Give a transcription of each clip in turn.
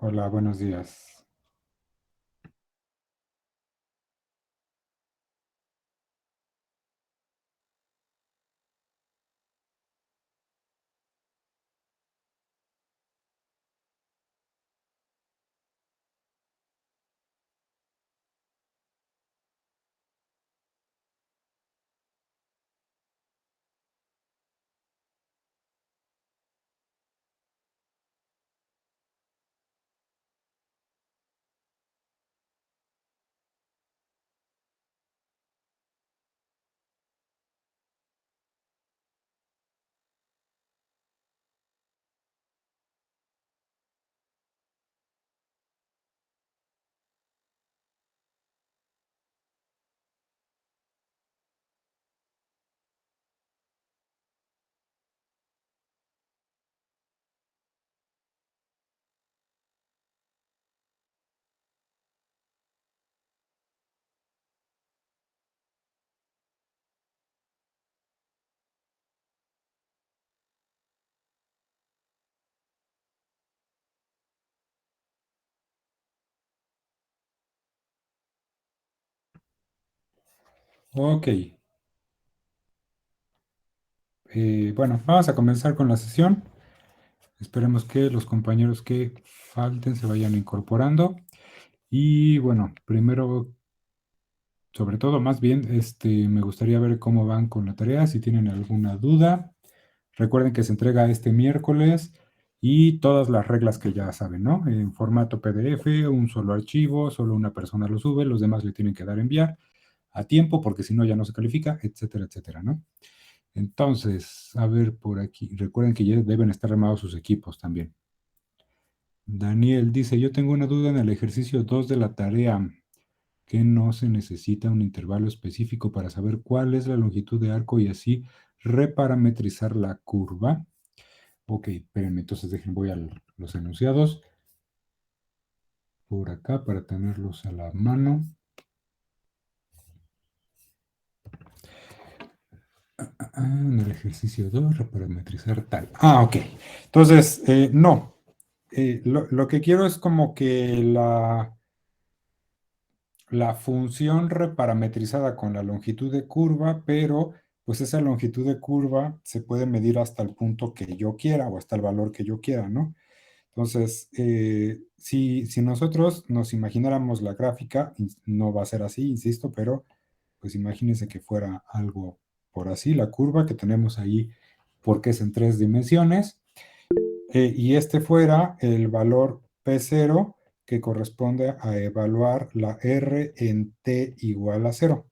Hola, buenos días. Ok, bueno, vamos a comenzar con la sesión. Esperemos que los compañeros que falten se vayan incorporando. Y bueno, primero, sobre todo, más bien, me gustaría ver cómo van con la tarea, si tienen alguna duda. Recuerden que se entrega este miércoles y todas las reglas que ya saben, ¿no? En formato PDF, un solo archivo, solo una persona lo sube, los demás le tienen que dar a enviar a tiempo porque si no ya no se califica, etcétera, etcétera, ¿no? Entonces, a ver por aquí. Recuerden que ya deben estar armados sus equipos también. Daniel dice, yo tengo una duda en el ejercicio 2 de la tarea, que no se necesita un intervalo específico para saber cuál es la longitud de arco y así reparametrizar la curva. Ok, espérenme, entonces voy a los enunciados por acá para tenerlos a la mano. En el ejercicio 2 reparametrizar tal. Ok. Entonces, no. Lo que quiero es como que la función reparametrizada con la longitud de curva, pero pues esa longitud de curva se puede medir hasta el punto que yo quiera o hasta el valor que yo quiera, ¿no? Entonces, si nosotros nos imagináramos la gráfica, no va a ser así, insisto, pero pues imagínense que fuera algo por así, la curva que tenemos ahí, porque es en 3 dimensiones, y este fuera el valor P0 que corresponde a evaluar la R en T igual a 0.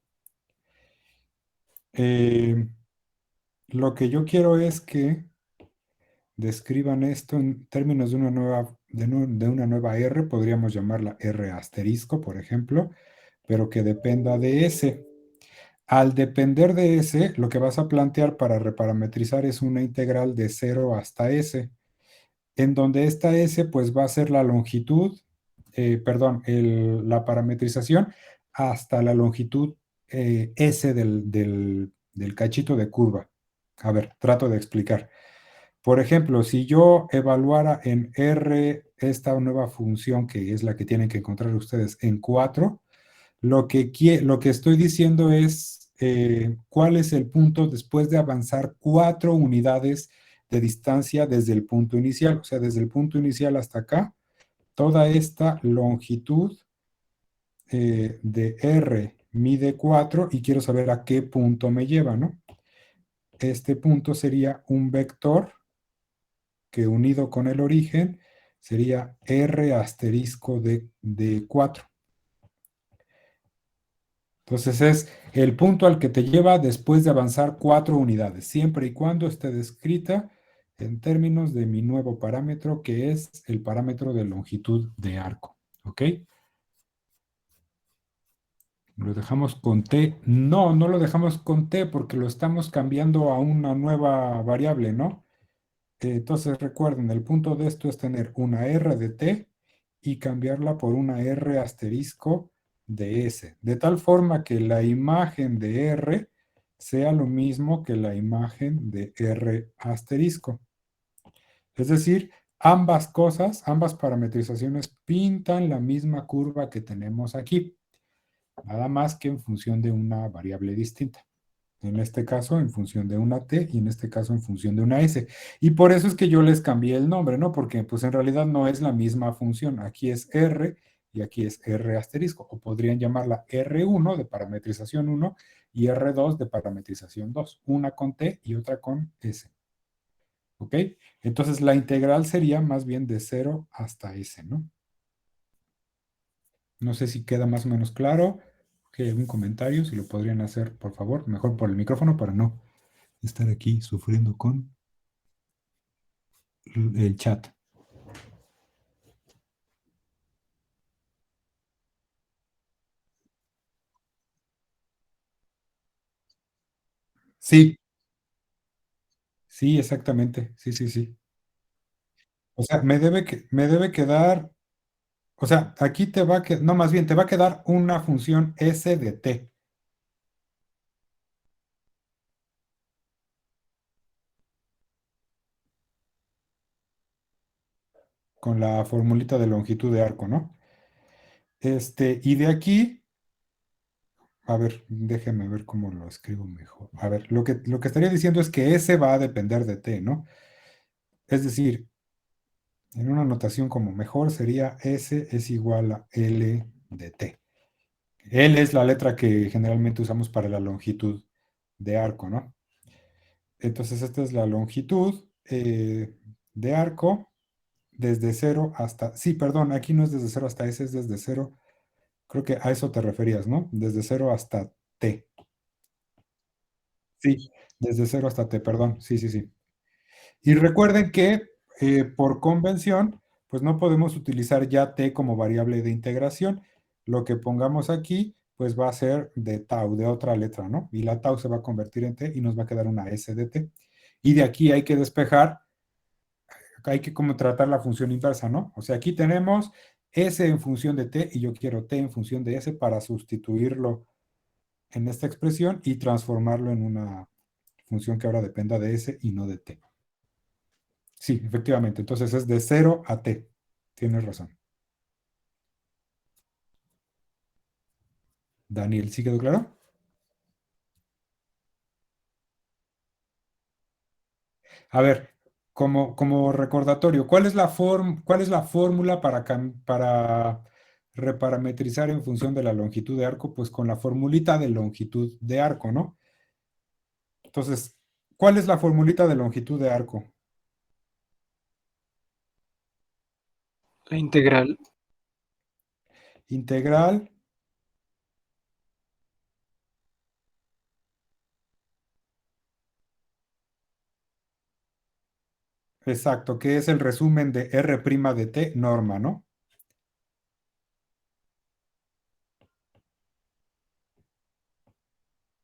Eh, lo que yo quiero es que describan esto en términos de una nueva R, podríamos llamarla R asterisco, por ejemplo, pero que dependa de S. Al depender de S, lo que vas a plantear para reparametrizar es una integral de 0 hasta S, en donde esta S pues va a ser la longitud, perdón, la parametrización hasta la longitud S del cachito de curva. A ver, trato de explicar. Por ejemplo, si yo evaluara en R esta nueva función que es la que tienen que encontrar ustedes en 4, lo que estoy diciendo es cuál es el punto después de avanzar 4 unidades de distancia desde el punto inicial. O sea, desde el punto inicial hasta acá, toda esta longitud de R mide 4 y quiero saber a qué punto me lleva, ¿no? Este punto sería un vector que unido con el origen sería R asterisco de 4. Entonces es el punto al que te lleva después de avanzar 4 unidades, siempre y cuando esté descrita en términos de mi nuevo parámetro, que es el parámetro de longitud de arco. ¿Ok? ¿Lo dejamos con t? No, no lo dejamos con t porque lo estamos cambiando a una nueva variable, ¿no? Entonces recuerden, el punto de esto es tener una r de t y cambiarla por una r asterisco de s, de tal forma que la imagen de r sea lo mismo que la imagen de r asterisco. Es decir, Ambas cosas, ambas parametrizaciones pintan la misma curva que tenemos aquí, nada más que en función de una variable distinta. En este caso, en función de una t y en este caso, en función de una s. Y por eso es que yo les cambié el nombre, ¿no? Porque pues en realidad no es la misma función. Aquí es r y aquí es r asterisco. O podrían llamarla R1 de parametrización 1 y R2 de parametrización 2. Una con t y otra con s. ¿Ok? Entonces la integral sería más bien de 0 hasta s, ¿no? No sé si queda más o menos claro. ¿Ok? ¿Algún comentario? Si lo podrían hacer, por favor. Mejor por el micrófono para no estar aquí sufriendo con el chat. Sí, sí, exactamente. Sí, sí, sí. O sea, me debe quedar, o sea, aquí te va a quedar, no, más bien, te va a quedar una función s de t con la formulita de longitud de arco, ¿no? Y de aquí, a ver, déjeme ver cómo lo escribo mejor. A ver, lo que estaría diciendo es que s va a depender de t, ¿no? Es decir, en una notación como mejor sería s es igual a L de t. L es la letra que generalmente usamos para la longitud de arco, ¿no? Entonces, esta es la longitud de arco desde cero hasta, sí, perdón, aquí no es desde cero hasta S, es desde cero, creo que a eso te referías, ¿no? Desde cero hasta T. Sí, desde cero hasta T, perdón, sí, sí, sí. Y recuerden que por convención, pues no podemos utilizar ya t como variable de integración. Lo que pongamos aquí, pues va a ser de tau, de otra letra, ¿no? Y la tau se va a convertir en t y nos va a quedar una s de t. Y de aquí hay que despejar, hay que como tratar la función inversa, ¿no? O sea, aquí tenemos s en función de t y yo quiero t en función de s para sustituirlo en esta expresión y transformarlo en una función que ahora dependa de s y no de t. Sí, efectivamente. Entonces es de cero a t. Tienes razón. Daniel, ¿sí quedó claro? A ver, como recordatorio, ¿cuál es la fórmula para reparametrizar en función de la longitud de arco? Pues con la formulita de longitud de arco, ¿no? Entonces, ¿cuál es la formulita de longitud de arco? La integral. Integral, exacto, que es el resumen de R' de t norma, ¿no?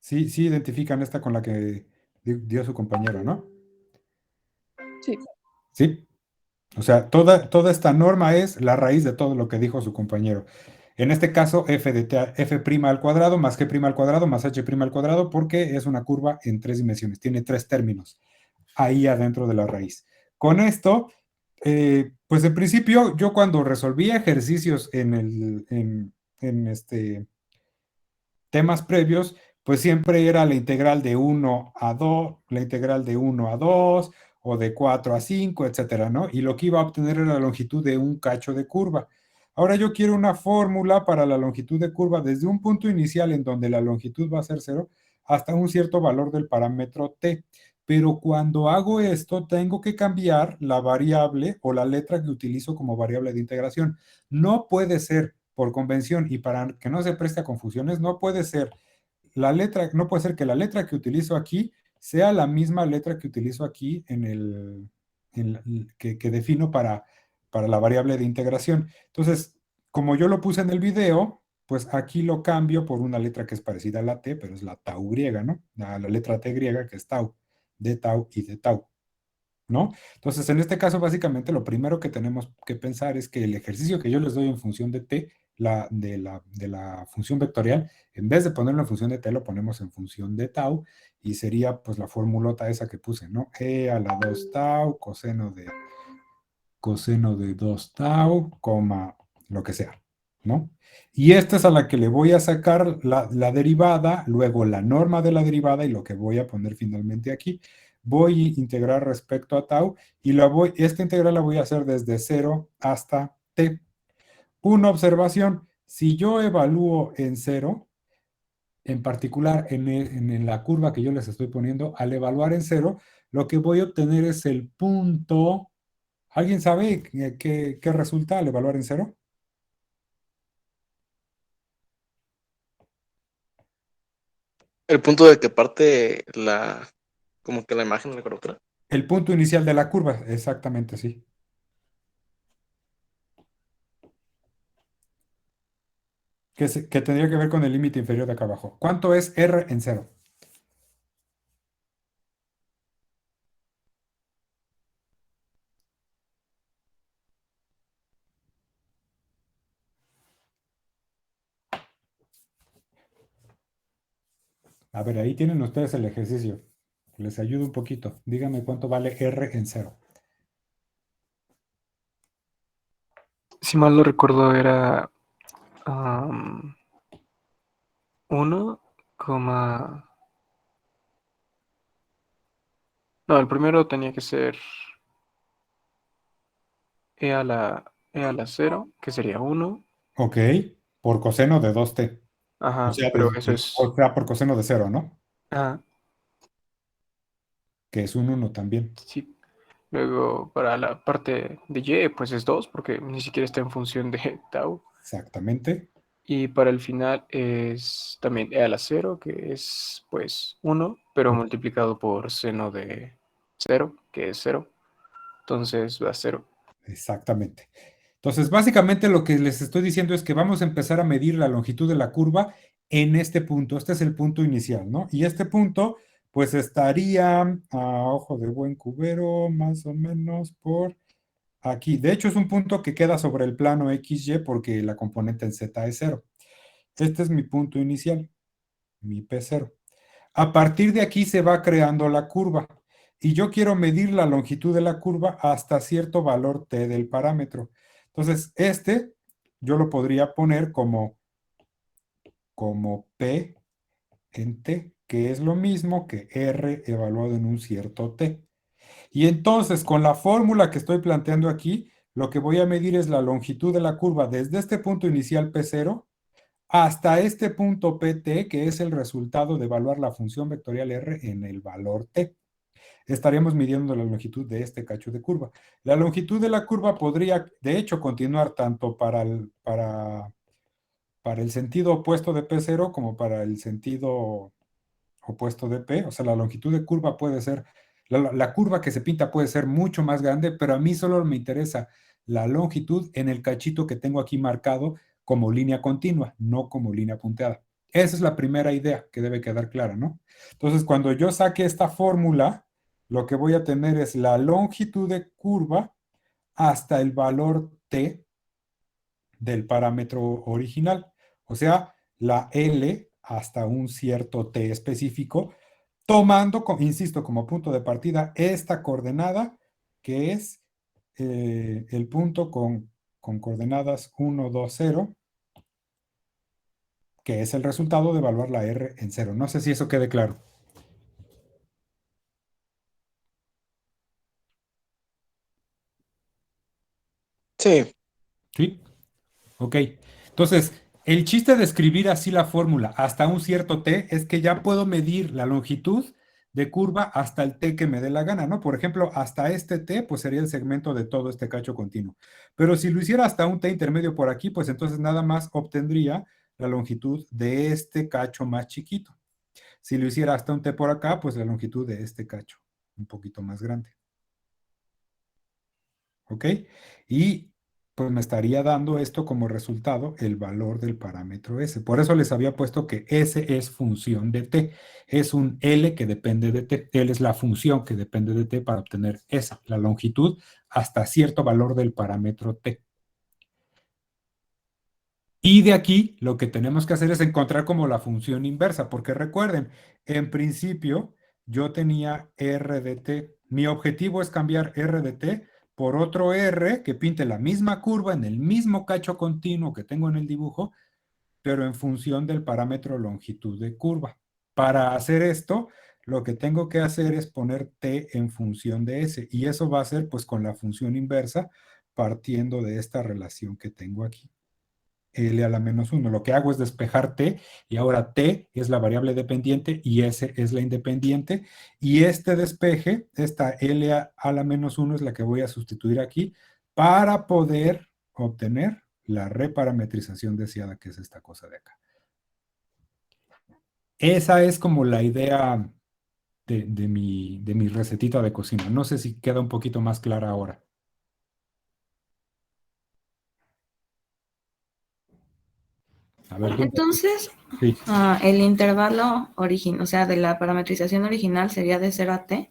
Sí, sí identifican esta con la que dio su compañero, ¿no? Sí. Sí. O sea, toda esta norma es la raíz de todo lo que dijo su compañero. En este caso, f de t, f' al cuadrado más g' al cuadrado más h' al cuadrado, porque es una curva en tres dimensiones, tiene tres términos ahí adentro de la raíz. Con esto, pues en principio, yo cuando resolvía ejercicios en temas previos, pues siempre era la integral de uno a 2, la integral de uno a 2 o de 4 a 5, etcétera, ¿no? Y lo que iba a obtener era la longitud de un cacho de curva. Ahora yo quiero una fórmula para la longitud de curva desde un punto inicial en donde la longitud va a ser cero hasta un cierto valor del parámetro t. Pero cuando hago esto, tengo que cambiar la variable o la letra que utilizo como variable de integración. No puede ser por convención y para que no se preste a confusiones, no puede ser no puede ser que la letra que utilizo aquí sea la misma letra que utilizo aquí que defino para la variable de integración. Entonces, como yo lo puse en el video, pues aquí lo cambio por una letra que es parecida a la T, pero es la tau griega, ¿no? La letra T griega que es tau, de tau y de tau. ¿No? Entonces, en este caso, básicamente, lo primero que tenemos que pensar es que el ejercicio que yo les doy en función de t, de la función vectorial, en vez de ponerlo en función de t, lo ponemos en función de tau, y sería pues la formulota esa que puse, ¿no? E a la 2 tau, coseno de 2 tau, coma, lo que sea, ¿no? Y esta es a la que le voy a sacar la derivada, luego la norma de la derivada y lo que voy a poner finalmente aquí. Voy a integrar respecto a tau y esta integral la voy a hacer desde 0 hasta t. Una observación, si yo evalúo en 0, en particular en la curva que yo les estoy poniendo, al evaluar en 0, lo que voy a obtener es el punto. ¿Alguien sabe qué resulta al evaluar en 0? El punto de que parte como que la imagen de la curvatura. El punto inicial de la curva, exactamente, sí. Que tendría que ver con el límite inferior de acá abajo. ¿Cuánto es R en 0? A ver, ahí tienen ustedes el ejercicio. Les ayudo un poquito. Díganme cuánto vale R en 0. Si mal no recuerdo, era 1, no, el primero tenía que ser e a la 0, que sería 1. Ok, por coseno de 2t. O Ajá, sea, pero eso es. por coseno de 0, ¿no? Ah, Que es un 1 también. sí. Luego, para la parte de y, pues es 2, porque ni siquiera está en función de tau. Exactamente. Y para el final es también e a la 0, que es pues 1, pero multiplicado por seno de 0, que es 0. Entonces va a 0. Exactamente. Entonces, básicamente lo que les estoy diciendo es que vamos a empezar a medir la longitud de la curva en este punto. Este es el punto inicial, ¿no? Y este punto, pues estaría a ojo de buen cubero, más o menos por aquí. De hecho, es un punto que queda sobre el plano XY porque la componente en Z es 0. Este es mi punto inicial, mi P0. A partir de aquí se va creando la curva y yo quiero medir la longitud de la curva hasta cierto valor t del parámetro. Entonces, yo lo podría poner como P en t, que es lo mismo que R evaluado en un cierto t. Y entonces, con la fórmula que estoy planteando aquí, lo que voy a medir es la longitud de la curva desde este punto inicial P0 hasta este punto pt, que es el resultado de evaluar la función vectorial r en el valor t. Estaríamos midiendo la longitud de este cacho de curva. La longitud de la curva podría, de hecho, continuar tanto para el sentido opuesto de P0 como para el sentido opuesto de P. O sea, la longitud de curva puede ser, la curva que se pinta puede ser mucho más grande, pero a mí solo me interesa la longitud en el cachito que tengo aquí marcado como línea continua, no como línea punteada. Esa es la primera idea que debe quedar clara, ¿no? Entonces, cuando yo saque esta fórmula, lo que voy a tener es la longitud de curva hasta el valor t del parámetro original. O sea, la L hasta un cierto t específico, tomando, insisto, como punto de partida esta coordenada, que es el punto con coordenadas 1, 2, 0, que es el resultado de evaluar la R en 0. No sé si eso quede claro. Sí, ¿Sí? Ok. Entonces, el chiste de escribir así la fórmula hasta un cierto t es que ya puedo medir la longitud de curva hasta el t que me dé la gana, ¿no? Por ejemplo, hasta este t, pues sería el segmento de todo este cacho continuo. Pero si lo hiciera hasta un t intermedio por aquí, pues entonces nada más obtendría la longitud de este cacho más chiquito. Si lo hiciera hasta un t por acá, pues la longitud de este cacho un poquito más grande. ¿Ok? Y pues me estaría dando esto como resultado el valor del parámetro S. Por eso les había puesto que S es función de t. Es un L que depende de t. L es la función que depende de t para obtener S, la longitud hasta cierto valor del parámetro t. Y de aquí lo que tenemos que hacer es encontrar como la función inversa, porque recuerden, en principio yo tenía R de t. Mi objetivo es cambiar R de t por otro R que pinte la misma curva en el mismo cacho continuo que tengo en el dibujo, pero en función del parámetro longitud de curva. Para hacer esto, lo que tengo que hacer es poner t en función de s, y eso va a ser pues con la función inversa partiendo de esta relación que tengo aquí. L a la menos 1. Lo que hago es despejar t, y ahora t es la variable dependiente y s es la independiente, y este despeje, esta L a la menos 1 es la que voy a sustituir aquí para poder obtener la reparametrización deseada, que es esta cosa de acá. Esa es como la idea de mi recetita de cocina. No sé si queda un poquito más clara ahora. A ver, tú. Entonces, Sí. el intervalo original, o sea, de la parametrización original sería de 0 a t.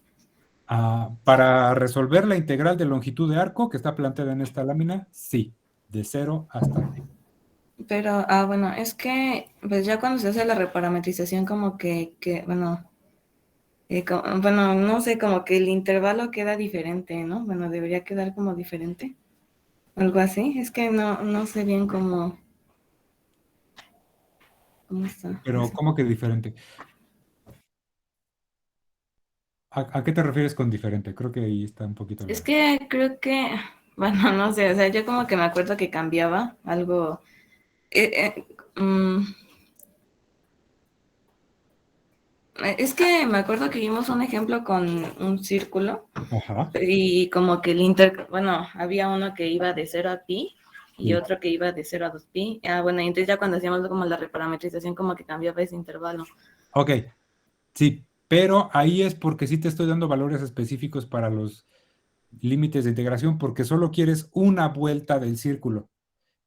Para resolver la integral de longitud de arco que está planteada en esta lámina, sí, de 0 hasta t. Pero, bueno, es que, pues ya cuando se hace la reparametrización, como que bueno, bueno, no sé, como que el intervalo queda diferente, ¿no? Bueno, debería quedar como diferente. Algo así. Es que no sé bien cómo está Pero, eso. ¿cómo que diferente? ¿A qué te refieres con diferente? Creo que ahí está un poquito Es la... que creo que, bueno, no sé, o sea, yo como que me acuerdo que cambiaba algo. Mm, es que me acuerdo que vimos un ejemplo con un círculo Ajá. y como que bueno, había uno que iba de 0 a pi y Sí. otro que iba de 0 a 2 pi. Bueno, y entonces ya cuando hacíamos como la reparametrización como que cambiaba ese intervalo. Ok, sí, pero ahí es porque sí te estoy dando valores específicos para los límites de integración, porque solo quieres una vuelta del círculo.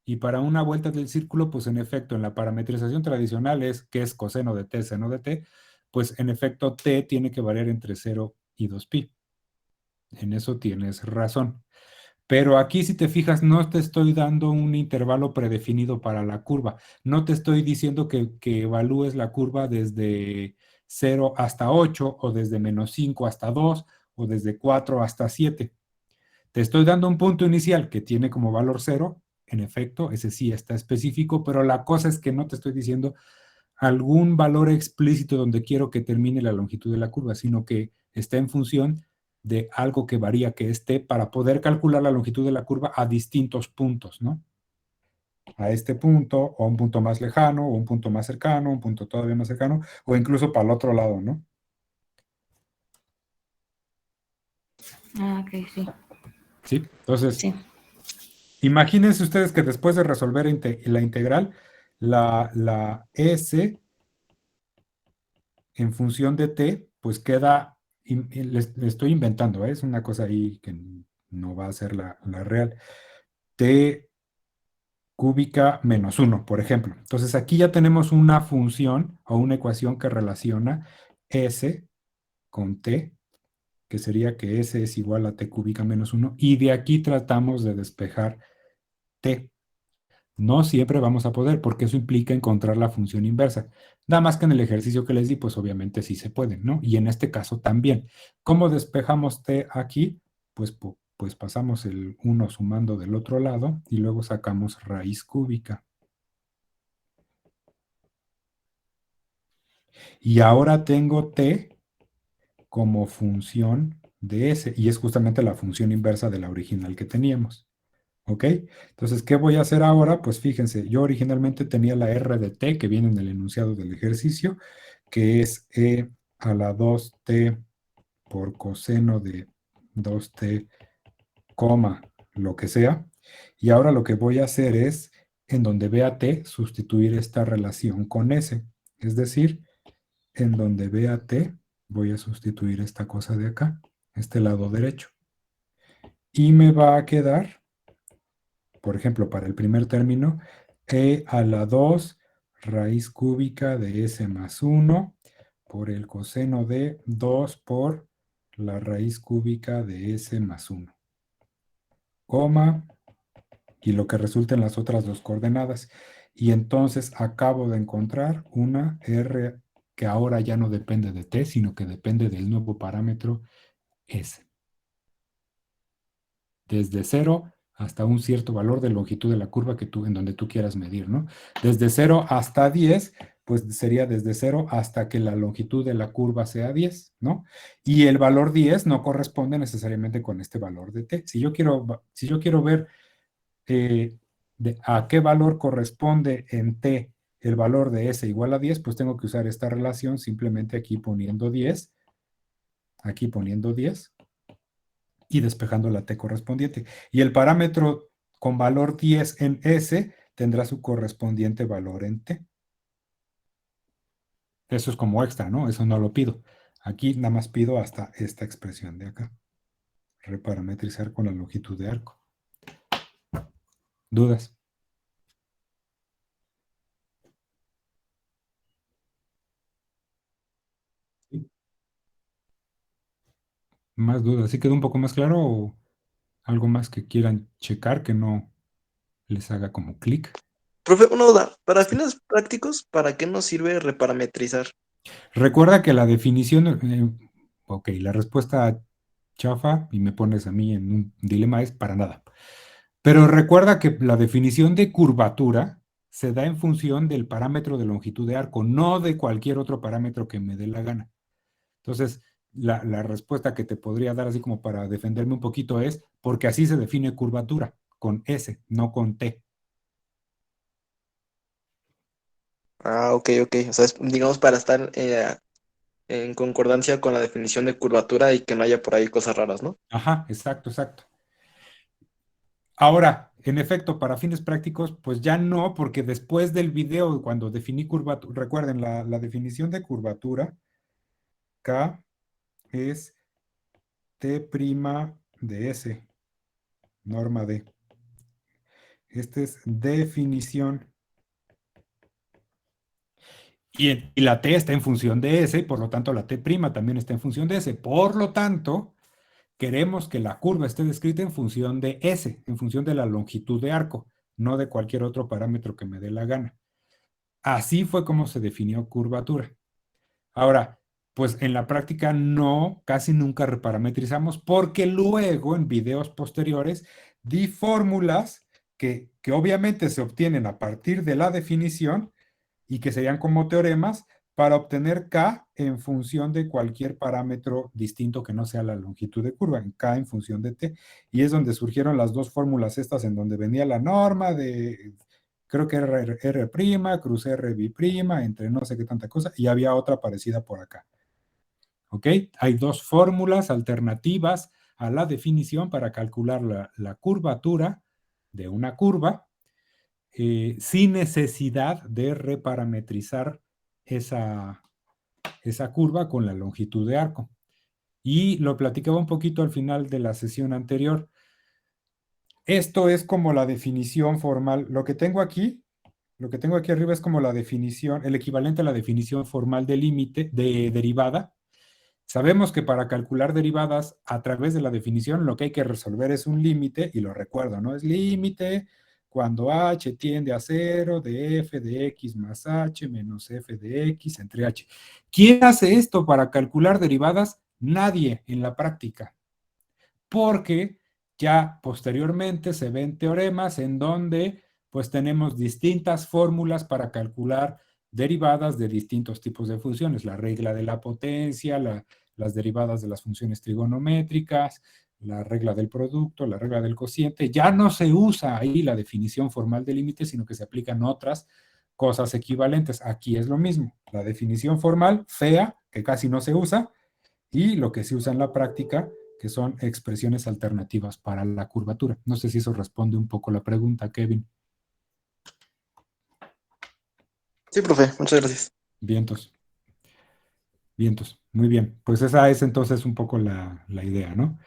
Y para una vuelta del círculo, pues en efecto, en la parametrización tradicional que es coseno de t, seno de t, pues en efecto t tiene que variar entre 0 y 2pi. En eso tienes razón. Pero aquí, si te fijas, no te estoy dando un intervalo predefinido para la curva. No te estoy diciendo que evalúes la curva desde 0 hasta 8, o desde -5 hasta 2, o desde 4 hasta 7. Te estoy dando un punto inicial que tiene como valor 0. En efecto, ese sí está específico, pero la cosa es que no te estoy diciendo algún valor explícito donde quiero que termine la longitud de la curva, sino que está en función de algo que varía, que esté, para poder calcular la longitud de la curva a distintos puntos, ¿no? A este punto, o a un punto más lejano, o un punto más cercano, un punto todavía más cercano, o incluso para el otro lado, ¿no? Ok, sí. ¿Sí? Entonces, Sí. imagínense ustedes que después de resolver la integral, la S en función de t, pues queda, le estoy inventando, ¿eh? Es una cosa ahí que no va a ser la real, t cúbica menos 1, por ejemplo. Entonces aquí ya tenemos una función o una ecuación que relaciona s con t, que sería que s es igual a t cúbica menos 1, y de aquí tratamos de despejar t. No siempre vamos a poder, porque eso implica encontrar la función inversa. Nada más que en el ejercicio que les di, pues obviamente sí se puede, ¿no? Y en este caso también. ¿Cómo despejamos t aquí? Pues pasamos el 1 sumando del otro lado y luego sacamos raíz cúbica. Y ahora tengo t como función de s, y es justamente la función inversa de la original que teníamos. ¿Ok? Entonces, ¿qué voy a hacer ahora? Pues fíjense, yo originalmente tenía la r de t que viene en el enunciado del ejercicio, que es e a la 2t por coseno de 2t, coma, lo que sea. Y ahora lo que voy a hacer es, en donde vea t, sustituir esta relación con s. Es decir, en donde vea t, voy a sustituir esta cosa de acá, este lado derecho. Y me va a quedar, por ejemplo, para el primer término, e a la 2 raíz cúbica de s más 1 por el coseno de 2 por la raíz cúbica de s más 1, coma, y lo que resulta en las otras dos coordenadas. Y entonces acabo de encontrar una r que ahora ya no depende de t, sino que depende del nuevo parámetro s. desde 0 hasta un cierto valor de longitud de la curva en donde tú quieras medir, ¿no? Desde 0 hasta 10, pues sería desde 0 hasta que la longitud de la curva sea 10, ¿no? Y el valor 10 no corresponde necesariamente con este valor de t. Si yo quiero ver a qué valor corresponde en t el valor de s igual a 10, pues tengo que usar esta relación simplemente aquí poniendo 10 y despejando la t correspondiente. Y el parámetro con valor 10 en S tendrá su correspondiente valor en T. Eso es como extra, ¿no? Eso no lo pido. Aquí nada más pido hasta esta expresión de acá. Reparametrizar con la longitud de arco. ¿Dudas? ¿Sí? ¿Más dudas? ¿Sí quedó un poco más claro o algo más que quieran checar que no les haga como clic? Profe, una duda. Para Sí. fines prácticos, ¿para qué nos sirve reparametrizar? Recuerda que la definición, ok, la respuesta chafa y me pones a mí en un dilema es para nada. Pero recuerda que la definición de curvatura se da en función del parámetro de longitud de arco, no de cualquier otro parámetro que me dé la gana. Entonces, la respuesta que te podría dar así como para defenderme un poquito es porque así se define curvatura, con S, no con T. Ah, ok, ok. O sea, digamos para estar en concordancia con la definición de curvatura y que no haya por ahí cosas raras, ¿no? Ajá, exacto, exacto. Ahora, en efecto, para fines prácticos, pues ya no, porque después del video, cuando definí curvatura, recuerden, la definición de curvatura, K es T' de S, norma D. Esta es definición. Y la T está en función de S, y por lo tanto la T' también está en función de S. Por lo tanto, queremos que la curva esté descrita en función de S, en función de la longitud de arco, no de cualquier otro parámetro que me dé la gana. Así fue como se definió curvatura. Ahora, pues en la práctica no, casi nunca reparametrizamos porque luego en videos posteriores di fórmulas que obviamente se obtienen a partir de la definición y que serían como teoremas para obtener K en función de cualquier parámetro distinto que no sea la longitud de curva, en K en función de T. Y es donde surgieron las dos fórmulas estas en donde venía la norma de, creo que R', cruz RB', entre no sé qué tanta cosa, y había otra parecida por acá. ¿Ok? Hay dos fórmulas alternativas a la definición para calcular la curvatura de una curva sin necesidad de reparametrizar esa curva con la longitud de arco. Y lo platicaba un poquito al final de la sesión anterior. Esto es como la definición formal. Lo que tengo aquí arriba es como la definición, el equivalente a la definición formal de límite, de derivada. Sabemos que para calcular derivadas a través de la definición lo que hay que resolver es un límite, y lo recuerdo, ¿no? Es límite cuando h tiende a 0 de f de x más h menos f de x entre h. ¿Quién hace esto para calcular derivadas? Nadie en la práctica, porque ya posteriormente se ven teoremas en donde pues tenemos distintas fórmulas para calcular derivadas de distintos tipos de funciones, la regla de la potencia, las derivadas de las funciones trigonométricas, la regla del producto, la regla del cociente. Ya no se usa ahí la definición formal de límite, sino que se aplican otras cosas equivalentes. Aquí es lo mismo, la definición formal, fea, que casi no se usa, y lo que se usa en la práctica, que son expresiones alternativas para la curvatura. No sé si eso responde un poco la pregunta, Kevin. Sí, profe, muchas gracias. Vientos. Vientos. Muy bien. Pues esa es entonces un poco la idea, ¿no?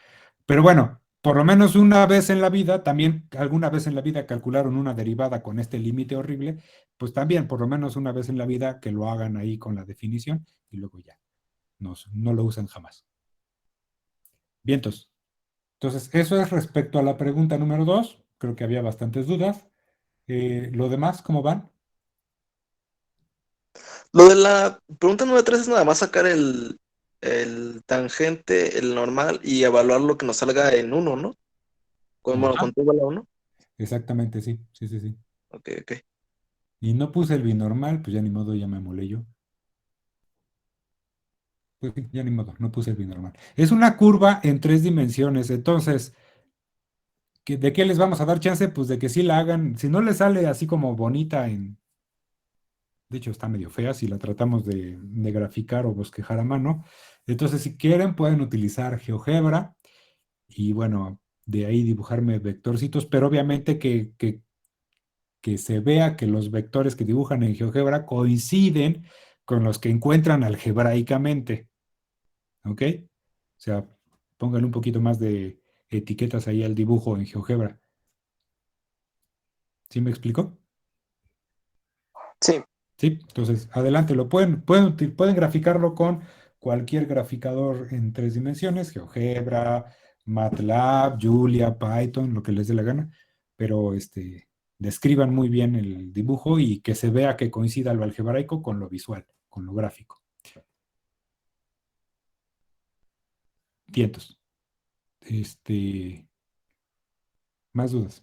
Pero bueno, por lo menos una vez en la vida, también alguna vez en la vida calcularon una derivada con este límite horrible, pues también por lo menos una vez en la vida que lo hagan ahí con la definición y luego ya. No lo usen jamás. Vientos. Entonces, eso es respecto a la pregunta número 2. Creo que había bastantes dudas. Lo demás, ¿cómo van? Lo de la pregunta número 3 es nada más sacar el tangente, el normal y evaluar lo que nos salga en uno, ¿no? Bueno, Ajá, con tu la 1. exactamente, sí, sí, sí, sí. Ok, ok. Y no puse el binormal, pues ya ni modo, ya me molé yo. Pues sí, ya ni modo, no puse el binormal. Es una curva en 3 dimensiones, entonces, ¿de qué les vamos a dar chance? Pues de que sí la hagan, si no les sale así como bonita de hecho está medio fea si la tratamos de graficar o bosquejar a mano, entonces si quieren pueden utilizar GeoGebra y bueno, de ahí dibujarme vectorcitos, pero obviamente que se vea que los vectores que dibujan en GeoGebra coinciden con los que encuentran algebraicamente, ¿ok? O sea, pónganle un poquito más de etiquetas ahí al dibujo en GeoGebra. ¿Sí me explico? Sí, Sí, entonces adelante, pueden graficarlo con cualquier graficador en 3 dimensiones, GeoGebra, MATLAB, Julia, Python, lo que les dé la gana, pero describan muy bien el dibujo y que se vea que coincida lo algebraico con lo visual, con lo gráfico. Tientos. Más dudas.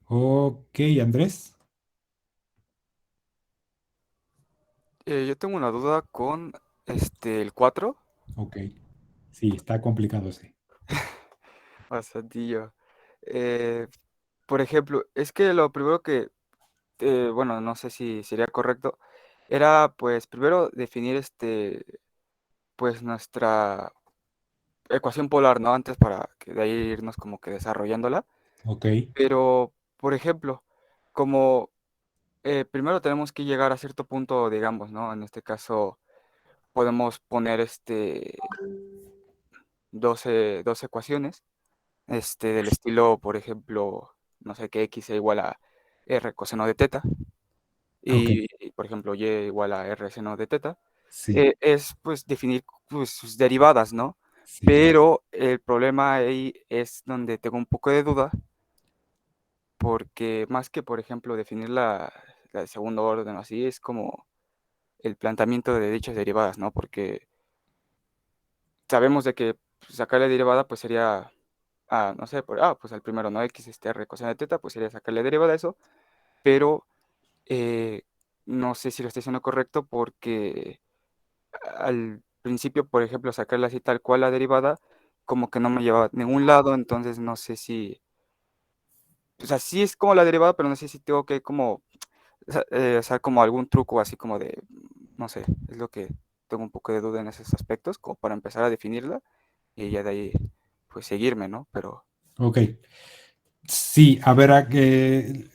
Ok, Andrés. Yo tengo una duda con el 4. Ok. Sí, está complicado ese. Bastantillo. Eh, por ejemplo, es que lo primero que, bueno, no sé si sería correcto, era pues primero definir pues nuestra ecuación polar, ¿no? Antes para que de ahí irnos como que desarrollándola. Ok, Pero, por ejemplo, como primero tenemos que llegar a cierto punto, digamos, ¿no? En este caso podemos poner 12 ecuaciones, del estilo, por ejemplo, no sé, que x es igual a r coseno de teta ok. y, por ejemplo, y igual a r seno de teta, Sí, es pues definir pues, sus derivadas, ¿no? sí, claro. Pero el problema ahí es donde tengo un poco de duda, porque más que, por ejemplo, definir la de segundo orden, así es como el planteamiento de dichas derivadas, ¿no? Porque sabemos de que pues, sacarle derivada pues sería, no sé, pues al primero, ¿no? X r coseno de teta, pues sería sacarle derivada a eso, pero eh, no sé si lo estoy haciendo correcto porque al principio, por ejemplo, sacarle así tal cual la derivada, como que no me lleva a ningún lado, entonces no sé si, o sea, sí es como la derivada, pero no sé si tengo que como, hacer como algún truco así como de, no sé, es lo que tengo un poco de duda en esos aspectos, como para empezar a definirla y ya de ahí, pues seguirme, ¿no? Pero Ok. Sí, a ver,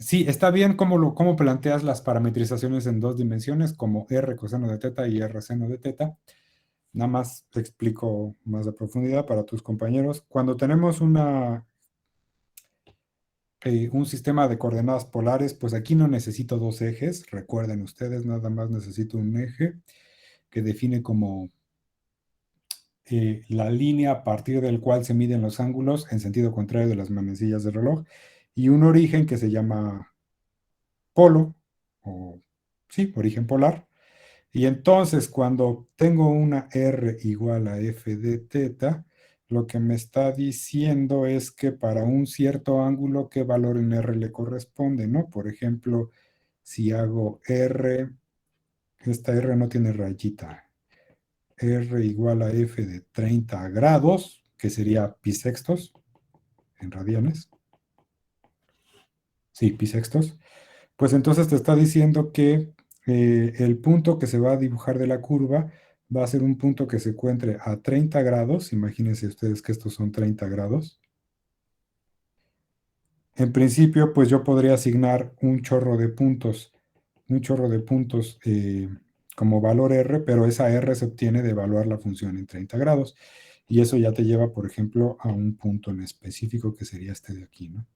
sí, está bien cómo planteas las parametrizaciones en 2 dimensiones, como R coseno de teta y R seno de teta. Nada más te explico más de profundidad para tus compañeros. Cuando tenemos un sistema de coordenadas polares, pues aquí no necesito dos ejes, recuerden ustedes, nada más necesito un eje que define como la línea a partir del cual se miden los ángulos en sentido contrario de las manecillas del reloj, y un origen que se llama polo, o sí, origen polar. Y entonces cuando tengo una R igual a f de teta, lo que me está diciendo es que para un cierto ángulo, ¿qué valor en R le corresponde, no? Por ejemplo, si hago R, esta R no tiene rayita, R igual a f de 30 grados, que sería pi sextos en radianes. Sí, pi sextos. Pues entonces te está diciendo que el punto que se va a dibujar de la curva va a ser un punto que se encuentre a 30 grados. Imagínense ustedes que estos son 30 grados. En principio, pues yo podría asignar un chorro de puntos como valor R, pero esa R se obtiene de evaluar la función en 30 grados. Y eso ya te lleva, por ejemplo, a un punto en específico que sería este de aquí, ¿no?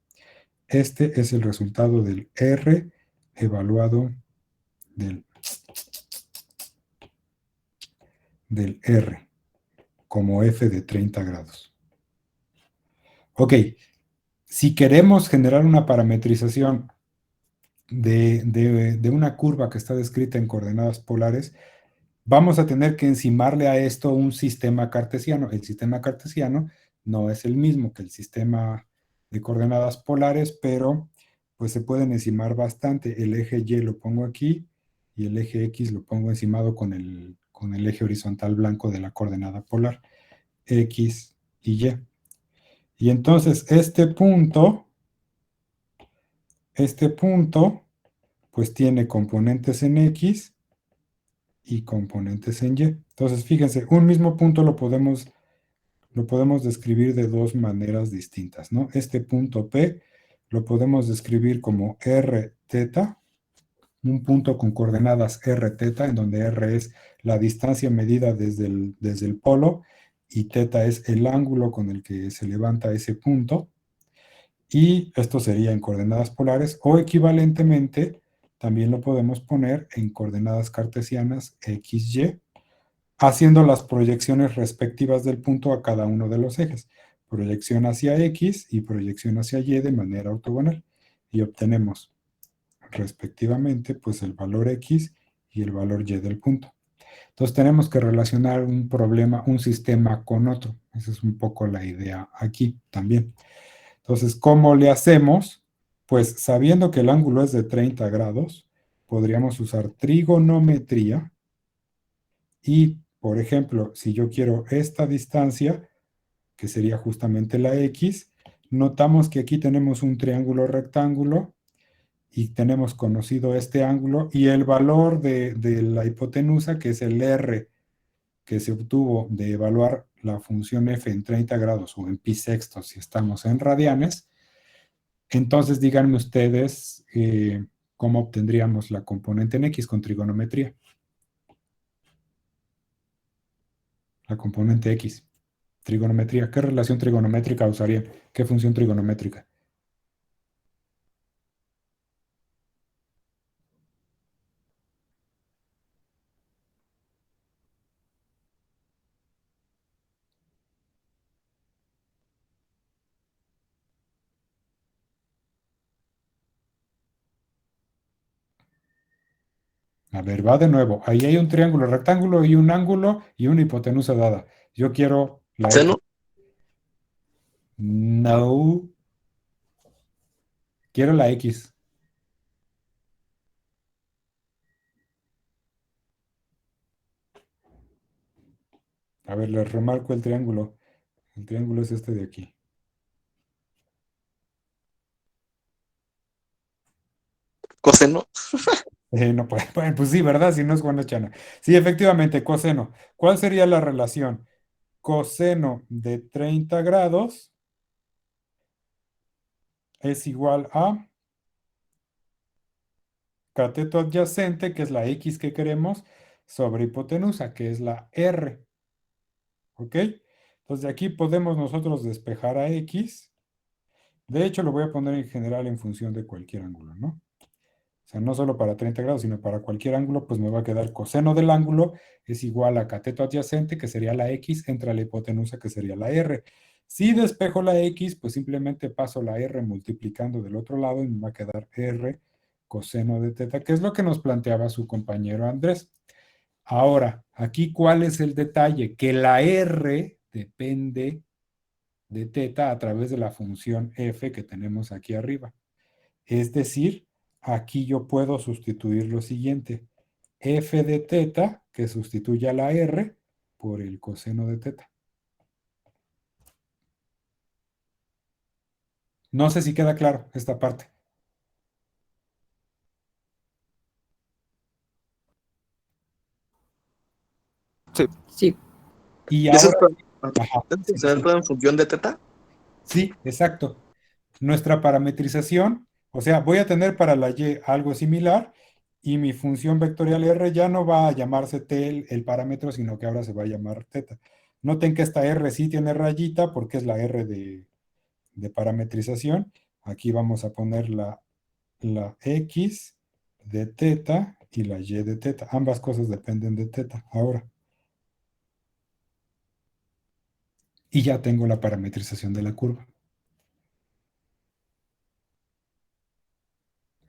Este es el resultado del R evaluado del R como f de 30 grados. Ok, si queremos generar una parametrización de una curva que está descrita en coordenadas polares, vamos a tener que encimarle a esto un sistema cartesiano. El sistema cartesiano no es el mismo que el sistema de coordenadas polares, pero pues se pueden encimar bastante. El eje Y lo pongo aquí y el eje X lo pongo encimado con el eje horizontal blanco de la coordenada polar, X y Y. Y entonces este punto, pues tiene componentes en X y componentes en Y. Entonces, fíjense, un mismo punto lo podemos describir de dos maneras distintas, ¿no? Este punto P lo podemos describir como R teta, un punto con coordenadas R teta, en donde R es la distancia medida desde el polo y teta es el ángulo con el que se levanta ese punto. Y esto sería en coordenadas polares o equivalentemente también lo podemos poner en coordenadas cartesianas x, y, haciendo las proyecciones respectivas del punto a cada uno de los ejes. Proyección hacia X y proyección hacia Y de manera ortogonal. Y obtenemos respectivamente pues el valor X y el valor Y del punto. Entonces tenemos que relacionar un problema, un sistema con otro. Esa es un poco la idea aquí también. Entonces, ¿cómo le hacemos? Pues sabiendo que el ángulo es de 30 grados, podríamos usar trigonometría y, por ejemplo, si yo quiero esta distancia, que sería justamente la X, notamos que aquí tenemos un triángulo rectángulo y tenemos conocido este ángulo y el valor de la hipotenusa, que es el R que se obtuvo de evaluar la función f en 30 grados o en pi sextos si estamos en radianes. Entonces díganme ustedes cómo obtendríamos la componente en X con trigonometría. La componente X. Trigonometría. ¿Qué relación trigonométrica usarían? ¿Qué función trigonométrica? A ver, va de nuevo. Ahí hay un triángulo rectángulo y un ángulo y una hipotenusa dada. Yo quiero la X. ¿Seno? No. Quiero la X. A ver, les remarco el triángulo. El triángulo es este de aquí. ¿Coseno? No puede, pues sí, ¿verdad? Si no es Juana Chana. Sí, efectivamente, coseno. ¿Cuál sería la relación? Coseno de 30 grados es igual a cateto adyacente, que es la X que queremos, sobre hipotenusa, que es la R. ¿Ok? Entonces de aquí podemos nosotros despejar a X. De hecho, lo voy a poner en general en función de cualquier ángulo, ¿no? O sea, no solo para 30 grados, sino para cualquier ángulo, pues me va a quedar coseno del ángulo es igual a cateto adyacente, que sería la X, entre la hipotenusa, que sería la R. Si despejo la X, pues simplemente paso la R multiplicando del otro lado y me va a quedar R coseno de teta, que es lo que nos planteaba su compañero Andrés. Ahora, aquí, ¿cuál es el detalle? Que la R depende de teta a través de la función f que tenemos aquí arriba. Es decir, aquí yo puedo sustituir lo siguiente. F de teta, que sustituye a la R, por el coseno de teta. No sé si queda claro esta parte. Sí, Sí. Y ¿Y eso ahora, ajá, es sí, funcional sí, todo en función de teta? sí, exacto. Nuestra parametrización, o sea, voy a tener para la Y algo similar y mi función vectorial R ya no va a llamarse T el parámetro, sino que ahora se va a llamar teta. Noten que esta R sí tiene rayita porque es la R de parametrización. Aquí vamos a poner la X de teta y la Y de teta. Ambas cosas dependen de teta ahora. Y ya tengo la parametrización de la curva.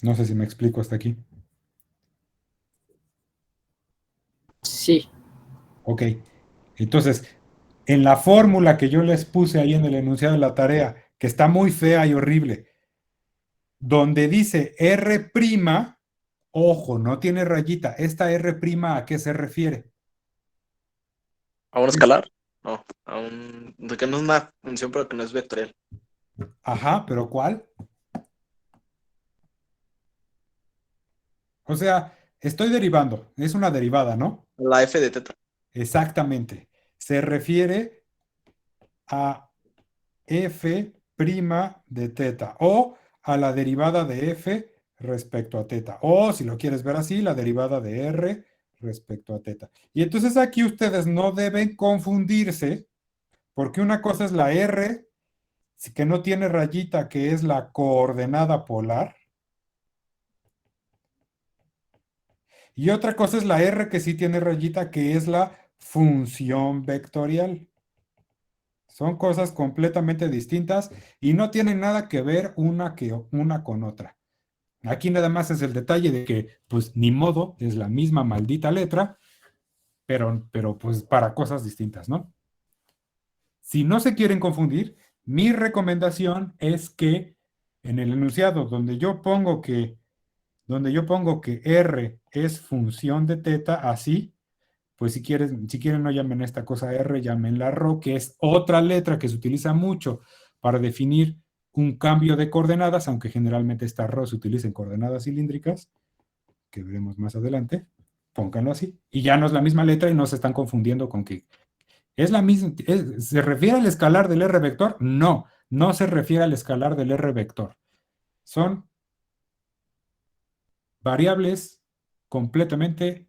No sé si me explico hasta aquí. Sí. Ok, entonces, en la fórmula que yo les puse ahí en el enunciado de la tarea, que está muy fea y horrible, donde dice R', ojo, no tiene rayita. ¿Esta R' a qué se refiere? ¿A un escalar? No, de que no es una función, pero que no es vectorial. Ajá, pero ¿cuál? O sea, estoy derivando, es una derivada, ¿no? La f de teta. Exactamente. Se refiere a f' de teta o a la derivada de f respecto a teta. O si lo quieres ver así, la derivada de r respecto a teta. Y entonces aquí ustedes no deben confundirse porque una cosa es la r que no tiene rayita, que es la coordenada polar. Y otra cosa es la r que sí tiene rayita, que es la función vectorial. Son cosas completamente distintas y no tienen nada que ver una con otra. Aquí nada más es el detalle de que, pues ni modo, es la misma maldita letra, pero pues para cosas distintas, ¿no? Si no se quieren confundir, mi recomendación es que en el enunciado donde yo pongo que R es función de teta, así, pues si quieren no llamen a esta cosa R, llámenla ρ, que es otra letra que se utiliza mucho para definir un cambio de coordenadas, aunque generalmente esta ρ se utiliza en coordenadas cilíndricas, que veremos más adelante. Pónganlo así. Y ya no es la misma letra y no se están confundiendo con que es la misma. ¿Se refiere al escalar del R vector? No, no se refiere al escalar del R vector. Son variables completamente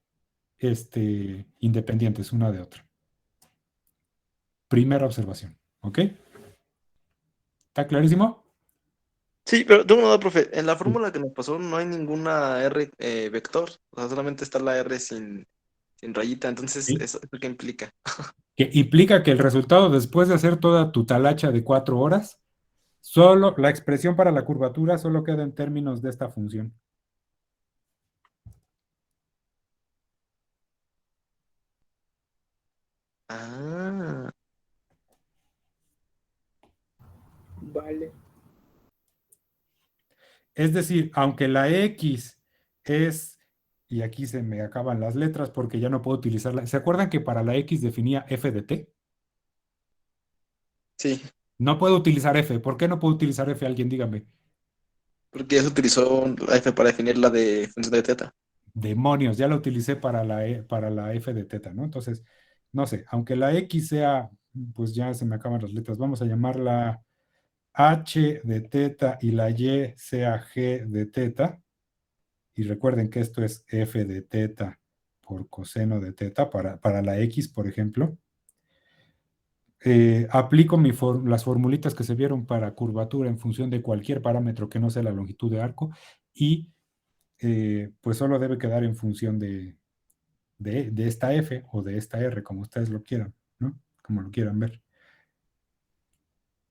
independientes una de otra. Primera observación, ¿ok? ¿Está clarísimo? Sí, pero tengo una duda, profe. En la fórmula que nos pasó no hay ninguna R vector. O sea, solamente está la R sin rayita. Entonces, Sí. ¿eso qué implica? Que implica que el resultado, después de hacer toda tu talacha de 4 horas, solo la expresión para la curvatura solo queda en términos de esta función. Ah, Vale. Es decir, aunque la X es, y aquí se me acaban las letras porque ya no puedo utilizarla. ¿Se acuerdan que para la X definía f de t? sí, No puedo utilizar f. ¿Por qué no puedo utilizar f? Alguien dígame. porque ya se utilizó la F para definir la de función de teta. Demonios, ya la utilicé para la f de teta, ¿no? Entonces, no sé, aunque la X sea, pues ya se me acaban las letras. Vamos a llamarla h de teta y la y sea g de teta. Y recuerden que esto es f de teta por coseno de teta para la x, por ejemplo. Aplico las formulitas que se vieron para curvatura en función de cualquier parámetro que no sea la longitud de arco y pues solo debe quedar en función de esta f o de esta r, como ustedes lo quieran, ¿no? Como lo quieran ver.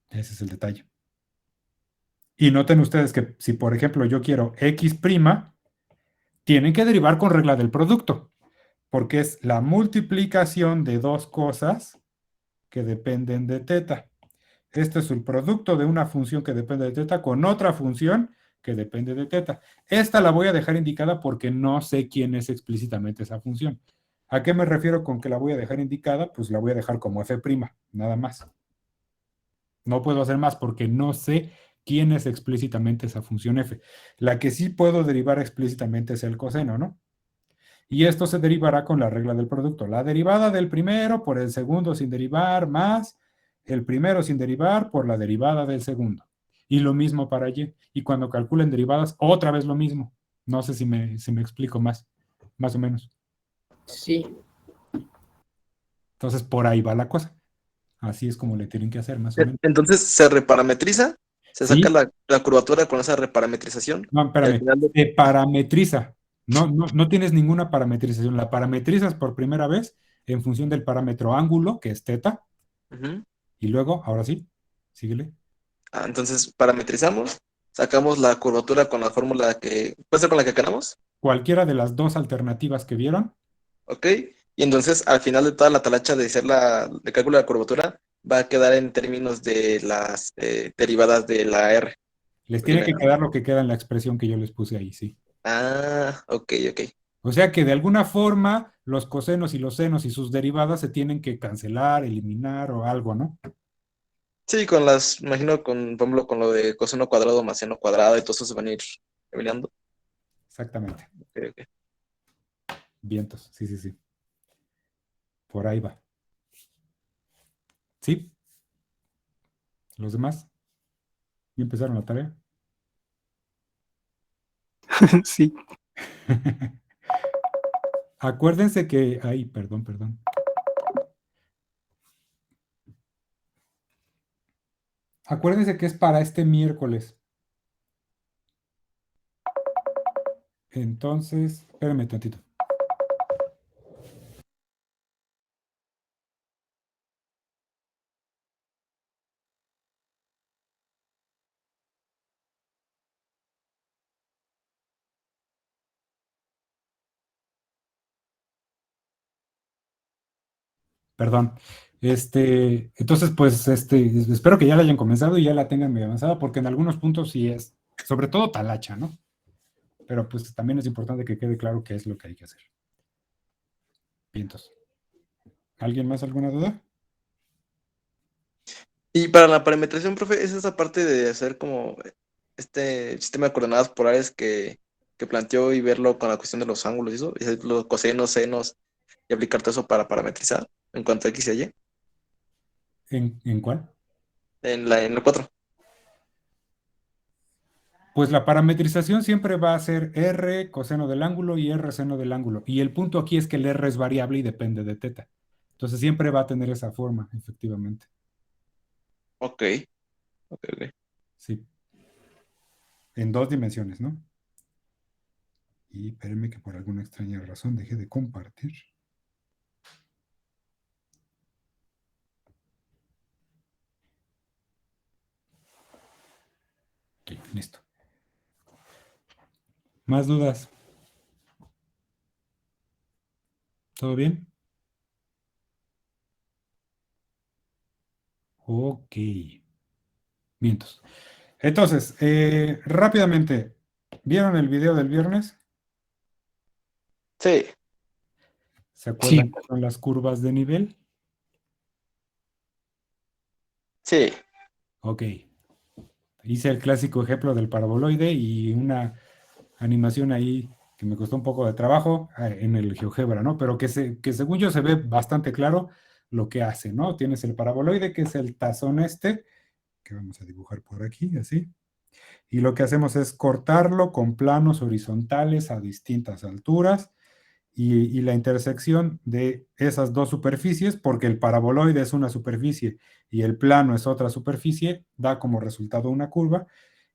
Ese es el detalle. Y noten ustedes que si, por ejemplo, yo quiero x', tienen que derivar con regla del producto, porque es la multiplicación de dos cosas que dependen de teta. Este es el producto de una función que depende de teta con otra función que depende de teta. Esta la voy a dejar indicada porque no sé quién es explícitamente esa función. ¿A qué me refiero con que la voy a dejar indicada? Pues la voy a dejar como f', nada más. No puedo hacer más porque no sé quién es explícitamente esa función f. La que sí puedo derivar explícitamente es el coseno, ¿no? Y esto se derivará con la regla del producto. La derivada del primero por el segundo sin derivar más el primero sin derivar por la derivada del segundo. Y lo mismo para y. Y cuando calculen derivadas, otra vez lo mismo. No sé si me explico más o menos. Sí. Entonces, por ahí va la cosa. Así es como le tienen que hacer, más o menos. Entonces se reparametriza, se saca ¿Sí? la curvatura con esa reparametrización No, y al espérame. final Se parametriza. No tienes ninguna parametrización. La parametrizas por primera vez en función del parámetro ángulo, que es teta. Ujú. Y luego, ahora sí, síguele. Entonces parametrizamos, sacamos la curvatura con la fórmula que puede ser con la que queramos, Cualquiera de las dos alternativas que vieron, ¿ok? Y entonces, al final de toda la talacha de hacer de cálculo de la curvatura, va a quedar en términos de las derivadas de la R. Les tiene que quedar lo que queda en la expresión que yo les puse ahí, sí. Ah, ok. O sea que de alguna forma los cosenos y los senos y sus derivadas se tienen que cancelar, eliminar o algo, ¿no? Sí, imagino con, por ejemplo, con lo de coseno cuadrado más seno cuadrado y todo eso se van a ir eliminando. Exactamente. Ok. Vientos, sí, sí, sí. Por ahí va. ¿Sí? ¿Los demás? ¿Ya empezaron la tarea? Sí. Acuérdense que... Ay, perdón. Acuérdense que es para este miércoles. Entonces, espérame tantito. Perdón. Entonces, pues, espero que ya la hayan comenzado y ya la tengan medio avanzada, porque en algunos puntos sí es, sobre todo talacha, ¿no? Pero pues también es importante que quede claro qué es lo que hay que hacer. Vientos. ¿Alguien más alguna duda? Y para la parametrización, profe, es esa parte de hacer como este sistema de coordenadas polares que planteó y verlo con la cuestión de los ángulos y eso, y hacer los cosenos, senos, y aplicar todo eso para parametrizar en cuanto a X y Y, ¿En cuál? en el 4. Pues la parametrización siempre va a ser R coseno del ángulo y R seno del ángulo. Y el punto aquí es que el R es variable y depende de teta. Entonces siempre va a tener esa forma, efectivamente. Ok. Sí. En 2 dimensiones, ¿no? Y espérenme que por alguna extraña razón dejé de compartir. Ok, listo. ¿Más dudas? ¿Todo bien? Ok. Mientos. Entonces, rápidamente, ¿vieron el video del viernes? Sí, ¿Se acuerdan Sí. que son las curvas de nivel? sí. Ok. Hice el clásico ejemplo del paraboloide y una animación ahí que me costó un poco de trabajo en el GeoGebra, ¿no? Pero que según yo se ve bastante claro lo que hace, ¿no? Tienes el paraboloide, que es el tazón que vamos a dibujar por aquí, así. Y lo que hacemos es cortarlo con planos horizontales a distintas alturas y la intersección de esas dos superficies, porque el paraboloide es una superficie y el plano es otra superficie, da como resultado una curva,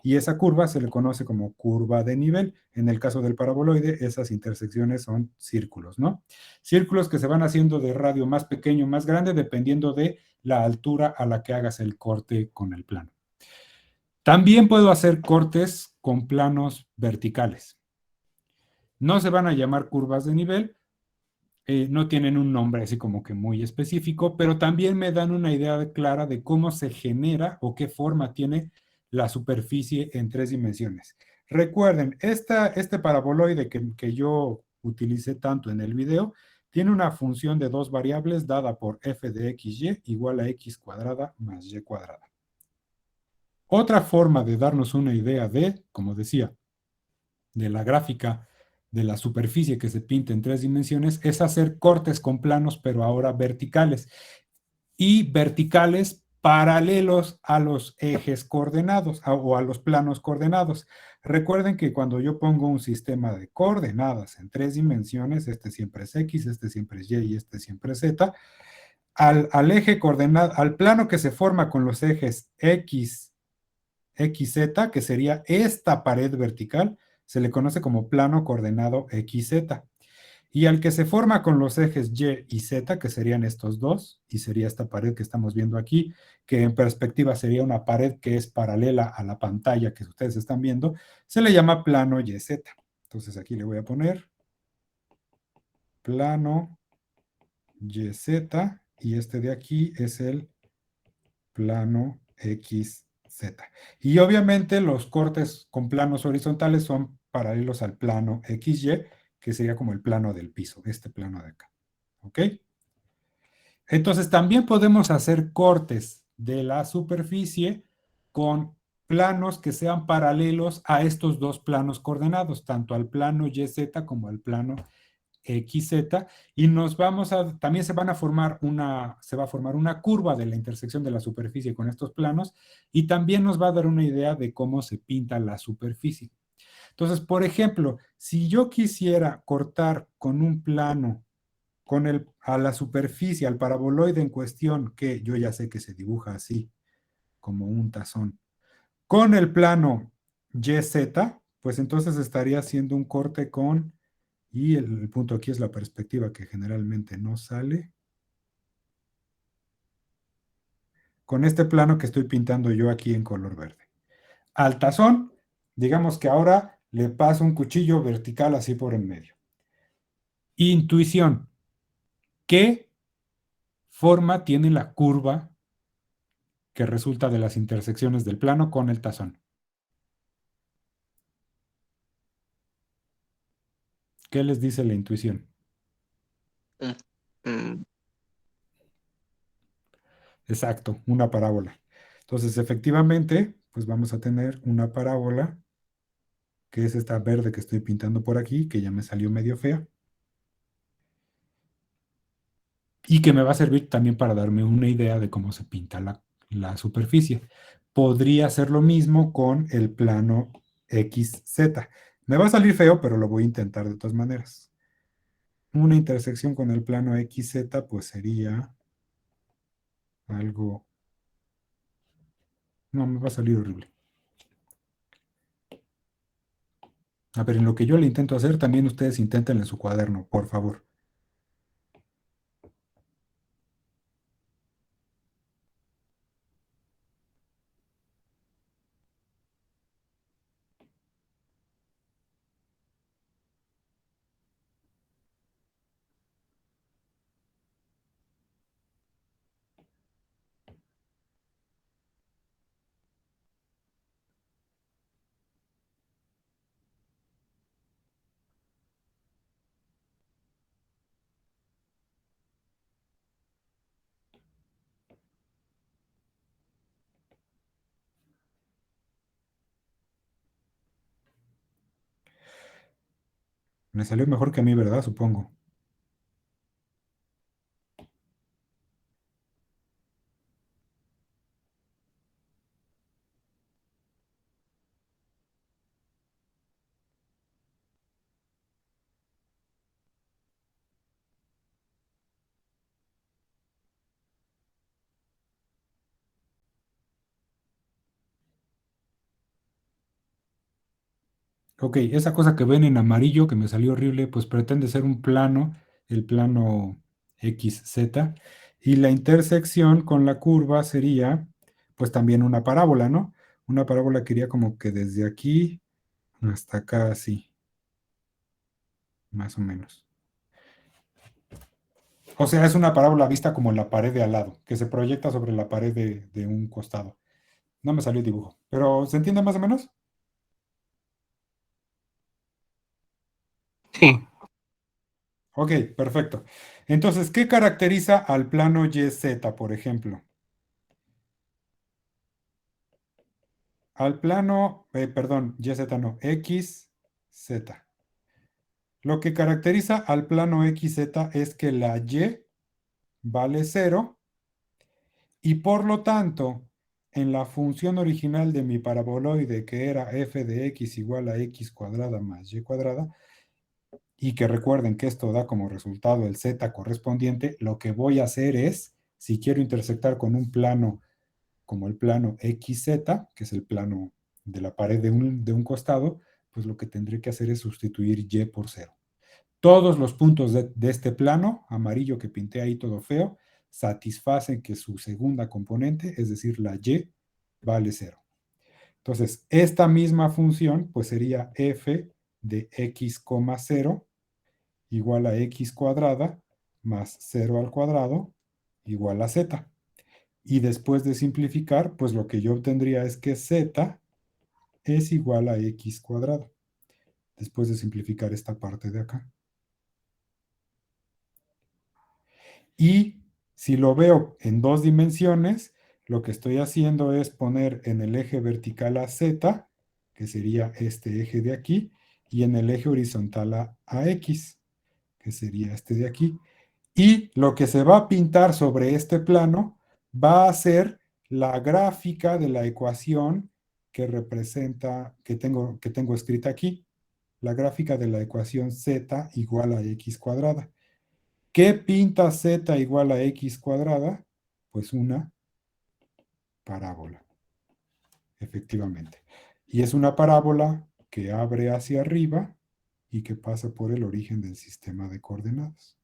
y esa curva se le conoce como curva de nivel. En el caso del paraboloide, esas intersecciones son círculos, ¿no? Círculos que se van haciendo de radio más pequeño, más grande, dependiendo de la altura a la que hagas el corte con el plano. También puedo hacer cortes con planos verticales. No se van a llamar curvas de nivel, no tienen un nombre así como que muy específico, pero también me dan una idea clara de cómo se genera o qué forma tiene la superficie en 3 dimensiones. Recuerden, este paraboloide que yo utilicé tanto en el video, tiene una función de 2 variables dada por f de xy igual a x cuadrada más y cuadrada. Otra forma de darnos una idea de, como decía, de la gráfica de la superficie que se pinta en 3 dimensiones es hacer cortes con planos, pero ahora verticales. Y verticales paralelos a los ejes coordenados o a los planos coordenados. Recuerden que cuando yo pongo un sistema de coordenadas en 3 dimensiones, este siempre es X, este siempre es Y y este siempre es Z, al eje coordenado, al plano que se forma con los ejes X, XZ, que sería esta pared vertical, se le conoce como plano coordenado XZ. Y al que se forma con los ejes Y y Z, que serían estos dos, y sería esta pared que estamos viendo aquí, que en perspectiva sería una pared que es paralela a la pantalla que ustedes están viendo, se le llama plano YZ. Entonces aquí le voy a poner plano YZ y este de aquí es el plano XZ. Y obviamente los cortes con planos horizontales son paralelos al plano XY, que sería como el plano del piso, este plano de acá. ¿Ok? Entonces también podemos hacer cortes de la superficie con planos que sean paralelos a estos dos planos coordenados, tanto al plano YZ como al plano XZ, y también se va a formar una curva de la intersección de la superficie con estos planos, y también nos va a dar una idea de cómo se pinta la superficie. Entonces, por ejemplo, si yo quisiera cortar con un plano a la superficie, al paraboloide en cuestión, que yo ya sé que se dibuja así, como un tazón, con el plano YZ, pues entonces estaría haciendo un corte y el punto aquí es la perspectiva que generalmente no sale, con este plano que estoy pintando yo aquí en color verde. Al tazón, digamos que ahora le paso un cuchillo vertical así por en medio. Intuición. ¿Qué forma tiene la curva que resulta de las intersecciones del plano con el tazón? ¿Qué les dice la intuición? Mm, mm, Exacto, una parábola. Entonces, efectivamente, pues vamos a tener una parábola, que es esta verde que estoy pintando por aquí, que ya me salió medio fea, y que me va a servir también para darme una idea de cómo se pinta la superficie. Podría hacer lo mismo con el plano XZ. Me va a salir feo, pero lo voy a intentar de todas maneras. Una intersección con el plano XZ, pues sería algo... No, me va a salir horrible. A ver, en lo que yo le intento hacer, también ustedes intenten en su cuaderno, por favor. Me salió mejor que a mí, ¿verdad? Supongo. Ok, esa cosa que ven en amarillo, que me salió horrible, pues pretende ser un plano, el plano XZ, y la intersección con la curva sería, pues también una parábola, ¿no? Una parábola que iría como que desde aquí hasta acá, así, más o menos. O sea, es una parábola vista como en la pared de al lado, que se proyecta sobre la pared de un costado. No me salió el dibujo, pero ¿se entiende más o menos? Sí, Ok, perfecto. Entonces, ¿qué caracteriza al plano YZ, por ejemplo? Al plano, perdón, YZ no, XZ. Lo que caracteriza al plano XZ es que la Y vale 0 y por lo tanto, en la función original de mi paraboloide, que era f de x igual a x cuadrada más y cuadrada, y que recuerden que esto da como resultado el z correspondiente, lo que voy a hacer es, si quiero intersectar con un plano como el plano XZ, que es el plano de la pared de un costado, pues lo que tendré que hacer es sustituir Y por 0. Todos los puntos de este plano, amarillo que pinté ahí todo feo, satisfacen que su segunda componente, es decir, la Y, vale 0. Entonces, esta misma función, pues sería f de x, 0 igual a x cuadrada más 0 al cuadrado igual a z. Y después de simplificar, pues lo que yo obtendría es que z es igual a x cuadrado. Después de simplificar esta parte de acá. Y si lo veo en dos dimensiones, lo que estoy haciendo es poner en el eje vertical a z, que sería este eje de aquí, y en el eje horizontal a x, que sería este de aquí. Y lo que se va a pintar sobre este plano va a ser la gráfica de la ecuación que representa, que tengo escrita aquí, la gráfica de la ecuación z igual a x cuadrada. ¿Qué pinta z igual a x cuadrada? Pues una parábola, efectivamente. Y es una parábola que abre hacia arriba y que pasa por el origen del sistema de coordenadas.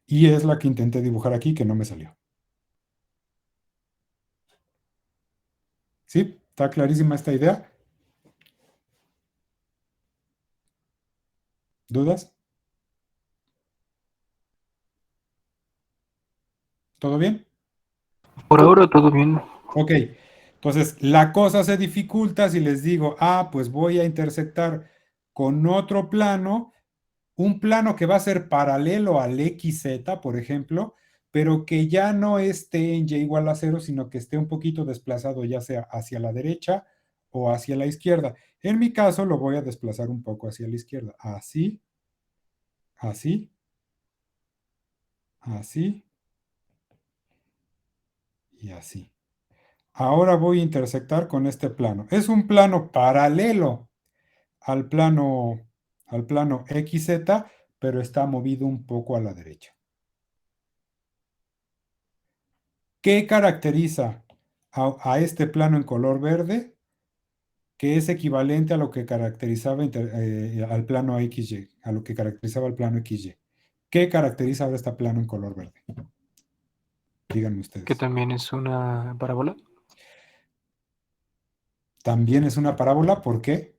Y es la que intenté dibujar aquí, que no me salió. ¿Sí? ¿Está clarísima esta idea? ¿Dudas? ¿Todo bien? Por ahora todo bien. Ok. Entonces, la cosa se dificulta si les digo, pues voy a intersectar con otro plano, un plano que va a ser paralelo al XZ, por ejemplo, pero que ya no esté en y igual a 0, sino que esté un poquito desplazado, ya sea hacia la derecha o hacia la izquierda. En mi caso, lo voy a desplazar un poco hacia la izquierda. Así, así, así y así. Ahora voy a intersectar con este plano. Es un plano paralelo al plano XZ, pero está movido un poco a la derecha. ¿Qué caracteriza a este plano en color verde? Que es equivalente a lo que caracterizaba al plano XY, a lo que caracterizaba el plano XY. ¿Qué caracteriza ahora este plano en color verde? Díganme Que ustedes. también es una parábola. También es una parábola, ¿por qué?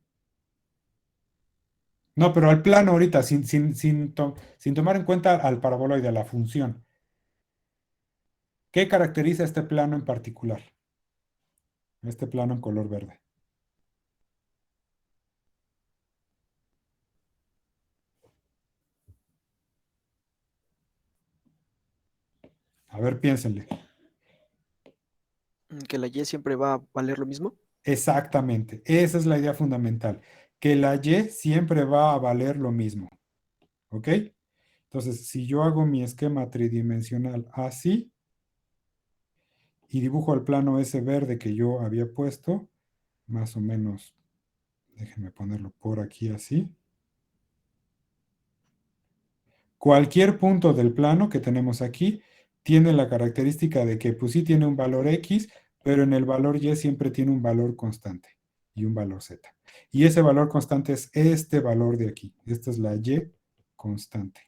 No, pero al plano ahorita, sin tomar en cuenta al paraboloide, a la función. ¿Qué caracteriza este plano en particular? Este plano en color verde. A ver, piénsenle. Que la Y siempre va a valer lo mismo. Exactamente, esa es la idea fundamental, que la Y siempre va a valer lo mismo, ¿ok? Entonces, si yo hago mi esquema tridimensional así y dibujo el plano ese verde que yo había puesto, más o menos, déjenme ponerlo por aquí así. Cualquier punto del plano que tenemos aquí tiene la característica de que pues sí tiene un valor X, pero en el valor Y siempre tiene un valor constante y un valor Z. Y ese valor constante es este valor de aquí. Esta es la Y constante.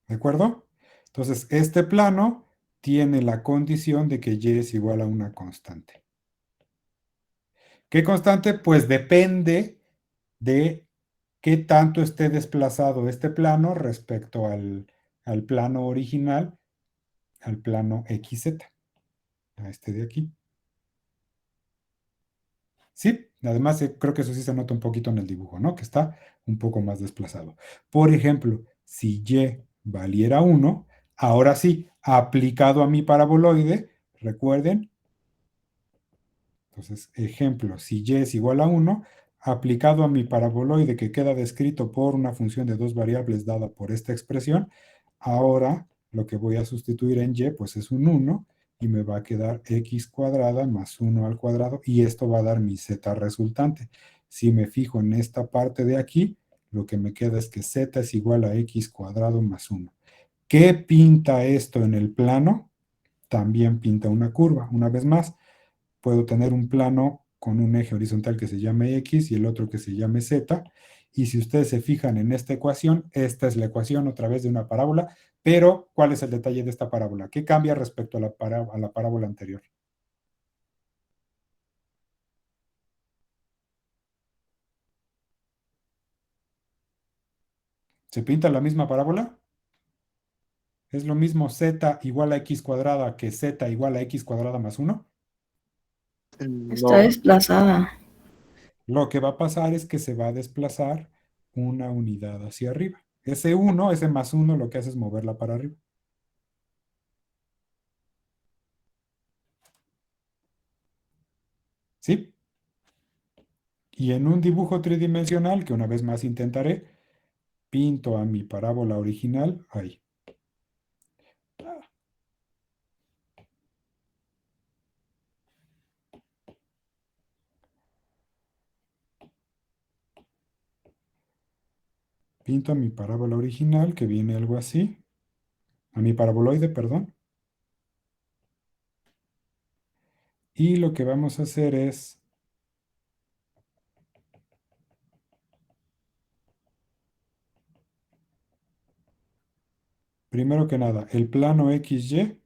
¿De acuerdo? Entonces, este plano tiene la condición de que Y es igual a una constante. ¿Qué constante? Pues depende de qué tanto esté desplazado este plano respecto al plano original, al plano XZ, a este de aquí. Sí, además creo que eso sí se nota un poquito en el dibujo, ¿no? Que está un poco más desplazado. Por ejemplo, si Y valiera 1, ahora sí, aplicado a mi paraboloide, recuerden, entonces, ejemplo, si Y es igual a 1, aplicado a mi paraboloide que queda descrito por una función de dos variables dada por esta expresión, ahora lo que voy a sustituir en Y pues es un 1 y me va a quedar x cuadrada más 1 al cuadrado y esto va a dar mi z resultante. Si me fijo en esta parte de aquí, lo que me queda es que z es igual a x cuadrado más 1. ¿Qué pinta esto en el plano? También pinta una curva, una vez más puedo tener un plano con un eje horizontal que se llame X y el otro que se llame Z. Y si ustedes se fijan en esta ecuación, esta es la ecuación otra vez de una parábola, pero ¿cuál es el detalle de esta parábola? ¿Qué cambia respecto a la parábola anterior? ¿Se pinta la misma parábola? ¿Es lo mismo z igual a x cuadrada que z igual a x cuadrada más 1? Está No, desplazada. Lo que va a pasar es que se va a desplazar una unidad hacia arriba. Ese 1, ese más 1, lo que hace es moverla para arriba. ¿Sí? Y en un dibujo tridimensional, que una vez más intentaré, pinto a mi parábola original ahí. Pinto a mi parábola original, que viene algo así. A mi paraboloide, perdón. Y lo que vamos a hacer es, primero que nada, el plano XY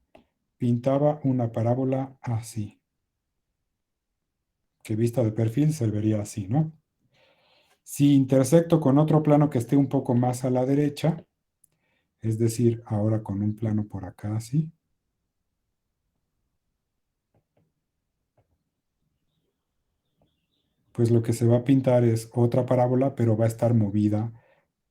pintaba una parábola así, que vista de perfil se vería así, ¿no? Si intersecto con otro plano que esté un poco más a la derecha, es decir, ahora con un plano por acá así, pues lo que se va a pintar es otra parábola, pero va a estar movida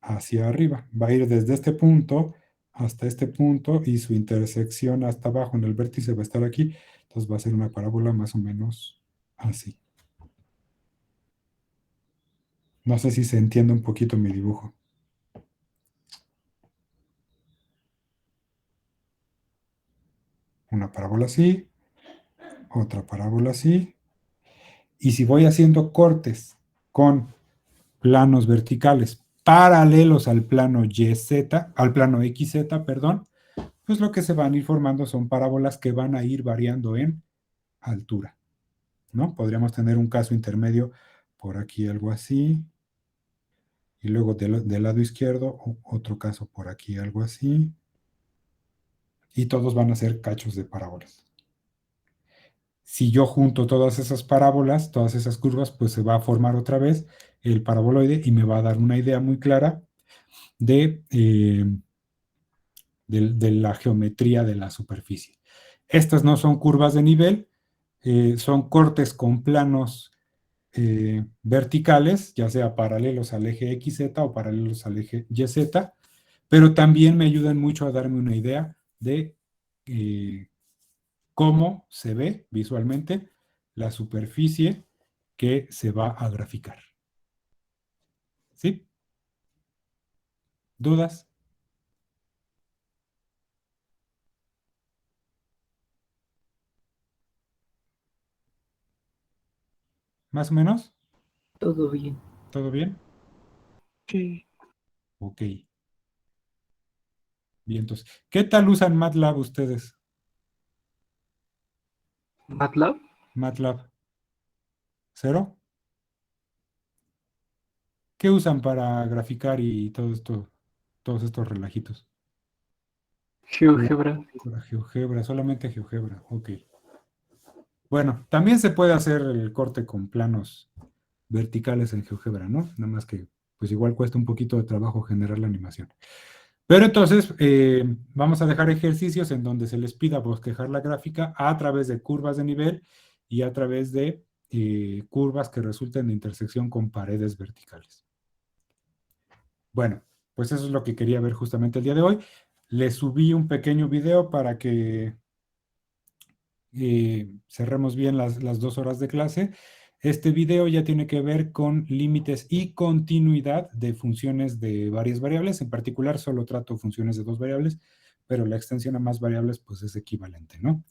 hacia arriba. Va a ir desde este punto hasta este punto y su intersección hasta abajo en el vértice va a estar aquí. Entonces va a ser una parábola más o menos así. No sé si se entiende un poquito mi dibujo. Una parábola así, otra parábola así. Y si voy haciendo cortes con planos verticales paralelos al plano YZ, al plano XZ, perdón, pues lo que se van a ir formando son parábolas que van a ir variando en altura, ¿no? Podríamos tener un caso intermedio por aquí, algo así, y luego del lado izquierdo, otro caso por aquí, algo así, y todos van a ser cachos de parábolas. Si yo junto todas esas parábolas, todas esas curvas, pues se va a formar otra vez el paraboloide y me va a dar una idea muy clara de la geometría de la superficie. Estas no son curvas de nivel, son cortes con planos verticales, ya sea paralelos al eje XZ o paralelos al eje YZ, pero también me ayudan mucho a darme una idea de cómo se ve visualmente la superficie que se va a graficar. ¿Sí? ¿Dudas? ¿Más o menos? Todo bien. ¿Todo bien? Sí. Ok. Bien, entonces, ¿qué tal usan MATLAB ustedes? MATLAB. MATLAB. ¿Cero? ¿Qué usan para graficar y todo esto, todos estos relajitos? GeoGebra. Para GeoGebra, solamente GeoGebra, ok. Bueno, también se puede hacer el corte con planos verticales en GeoGebra, ¿no? Nada más que, pues igual cuesta un poquito de trabajo generar la animación. Pero entonces, vamos a dejar ejercicios en donde se les pida bosquejar la gráfica a través de curvas de nivel y a través de curvas que resulten de intersección con paredes verticales. Bueno, pues eso es lo que quería ver justamente el día de hoy. Les subí un pequeño video para que cerremos bien las 2 horas de clase. Este video ya tiene que ver con límites y continuidad de funciones de varias variables. En particular, solo trato funciones de 2 variables, pero la extensión a más variables pues es equivalente, ¿no?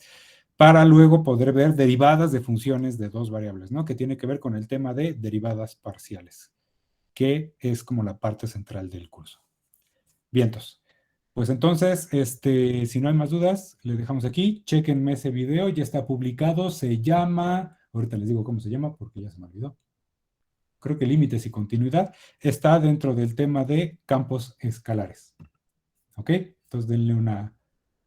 Para luego poder ver derivadas de funciones de 2 variables, ¿no? Que tiene que ver con el tema de derivadas parciales, que es como la parte central del curso. Vientos. Pues entonces, si no hay más dudas, le dejamos aquí. Chequenme ese video, ya está publicado. Se llama, ahorita les digo cómo se llama porque ya se me olvidó. Creo que límites y continuidad está dentro del tema de campos escalares. ¿Ok? Entonces denle una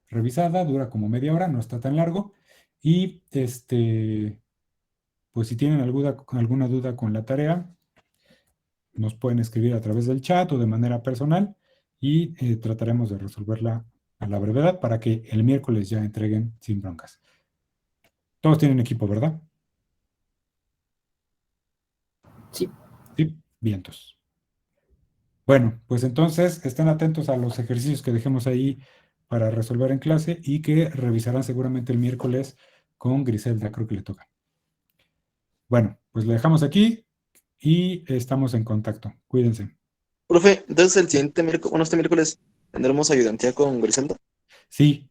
revisada, dura como media hora, no está tan largo. Y pues si tienen alguna duda con la tarea, nos pueden escribir a través del chat o de manera personal y trataremos de resolverla a la brevedad para que el miércoles ya entreguen sin broncas. Todos tienen equipo, ¿verdad? Sí. Sí, vientos. Bueno, pues entonces estén atentos a los ejercicios que dejemos ahí para resolver en clase y que revisarán seguramente el miércoles con Griselda, creo que le toca. Bueno, pues le dejamos aquí y estamos en contacto. Cuídense. Profe, entonces el siguiente miércoles, bueno, este miércoles tendremos ayudantía con Griselda. Sí,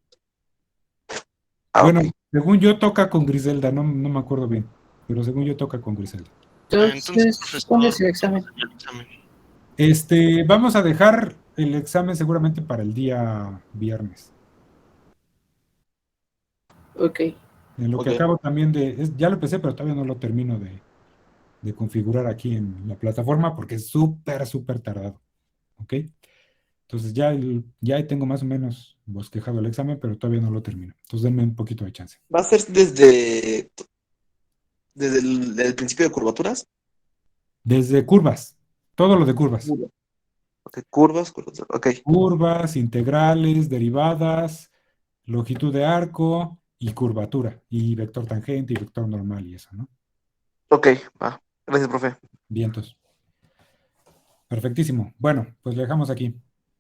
Ah, bueno, ok. según yo toca con Griselda, no me acuerdo bien, pero según yo toca con Griselda. Entonces, Entonces, ¿cuándo es profesor, el examen? el examen. Vamos a dejar el examen seguramente para el día viernes. Ok. En lo que Ok. acabo también ya lo empecé, pero todavía no lo termino de configurar aquí en la plataforma porque es súper tardado. ¿Ok? Entonces ya ahí tengo más o menos bosquejado el examen, pero todavía no lo termino. Entonces denme un poquito de chance. ¿Va a ser desde el principio de curvaturas? Desde curvas, todo lo de curvas. Ok, curvas, ok. Curvas, integrales, derivadas, longitud de arco y curvatura, y vector tangente y vector normal y eso, ¿no? Ok, va. Gracias, profe. Vientos. Perfectísimo. Bueno, pues le dejamos aquí.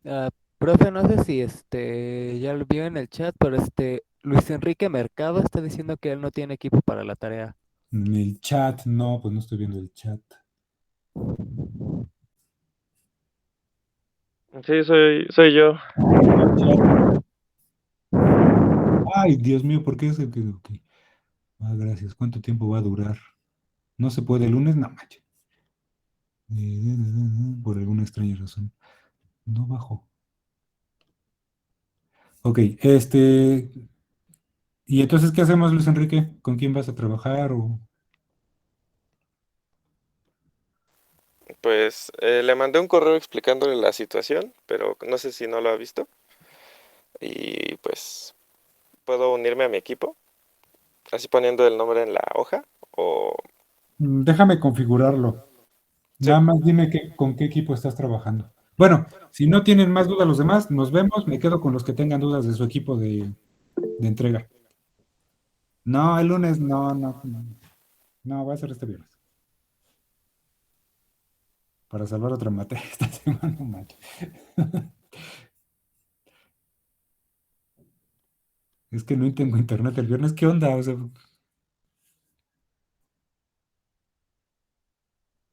Ah, profe, no sé si ya lo vio en el chat, pero Luis Enrique Mercado está diciendo que él no tiene equipo para la tarea. En el chat, no, pues no estoy viendo el chat. Sí, soy yo. El chat. Ay, Dios mío, ¿por qué es el que? Ok. Ah, gracias. ¿Cuánto tiempo va a durar? ¿No se puede el lunes? No, manches. Por alguna extraña razón. No bajo. Ok, ¿y entonces qué hacemos, Luis Enrique? ¿Con quién vas a trabajar? Pues le mandé un correo explicándole la situación, pero no sé si no lo ha visto. Y pues puedo unirme a mi equipo, así poniendo el nombre en la hoja. O Déjame configurarlo. sí, Nada más dime con qué equipo estás trabajando. Bueno, si no tienen más dudas los demás, nos vemos. Me quedo con los que tengan dudas de su equipo de entrega. No, el lunes no, va a ser este viernes. Para salvar otra materia esta semana, no manches. Es que no tengo internet el viernes. ¿Qué onda? O sea,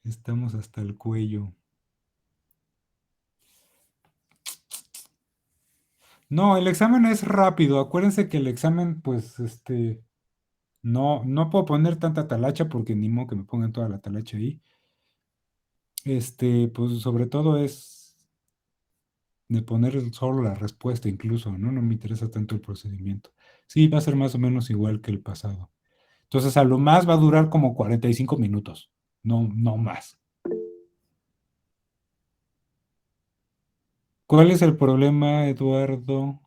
estamos hasta el cuello. No, el examen es rápido. Acuérdense que el examen, pues, no puedo poner tanta talacha porque ni modo que me pongan toda la talacha ahí. Pues sobre todo es de poner solo la respuesta incluso, ¿no? No me interesa tanto el procedimiento. Sí, va a ser más o menos igual que el pasado. Entonces, a lo más va a durar como 45 minutos, no más. ¿Cuál es el problema, Eduardo?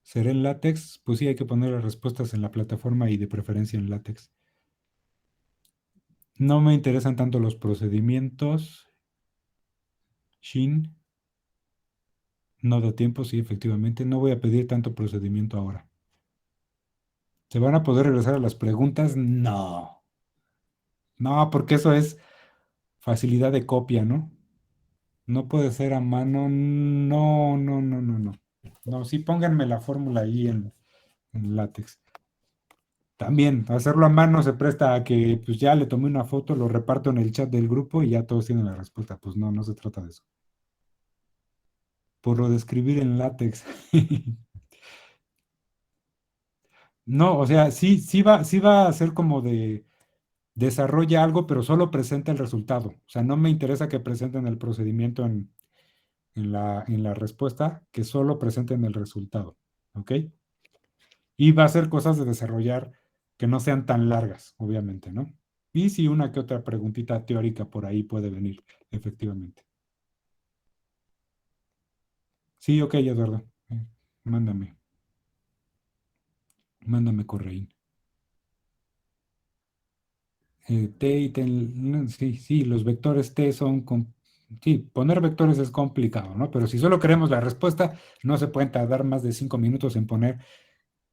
¿Será en látex? Pues sí, hay que poner las respuestas en la plataforma y de preferencia en látex. No me interesan tanto los procedimientos. Shin, no da tiempo, sí, efectivamente. No voy a pedir tanto procedimiento ahora. ¿Se van a poder regresar a las preguntas? No. No, porque eso es facilidad de copia, ¿no? No puede ser a mano. No. No, sí, pónganme la fórmula ahí en látex. También, hacerlo a mano se presta a que pues ya le tomé una foto, lo reparto en el chat del grupo y ya todos tienen la respuesta. Pues no se trata de eso. Por lo de escribir en látex. No, o sea, sí va a ser como de desarrolla algo, pero solo presenta el resultado. O sea, no me interesa que presenten el procedimiento en la respuesta, que solo presenten el resultado. ¿Ok? Y va a ser cosas de desarrollar que no sean tan largas, obviamente, ¿no? Y si una que otra preguntita teórica por ahí puede venir, efectivamente. Sí, ok, Eduardo. Mándame. Mándame correín. T y T, sí, los vectores T son Sí, poner vectores es complicado, ¿no? Pero si solo queremos la respuesta, no se pueden tardar más de 5 minutos en poner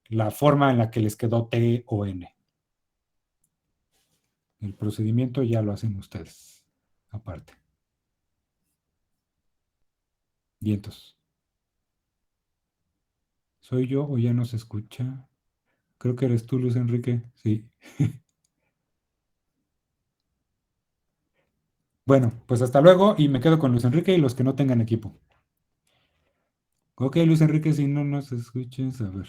la forma en la que les quedó T o N. El procedimiento ya lo hacen ustedes, aparte. Vientos. ¿Soy yo o ya no se escucha? Creo que eres tú, Luis Enrique. Sí. Bueno, pues hasta luego y me quedo con Luis Enrique y los que no tengan equipo. Ok, Luis Enrique, si no nos escuches, a ver.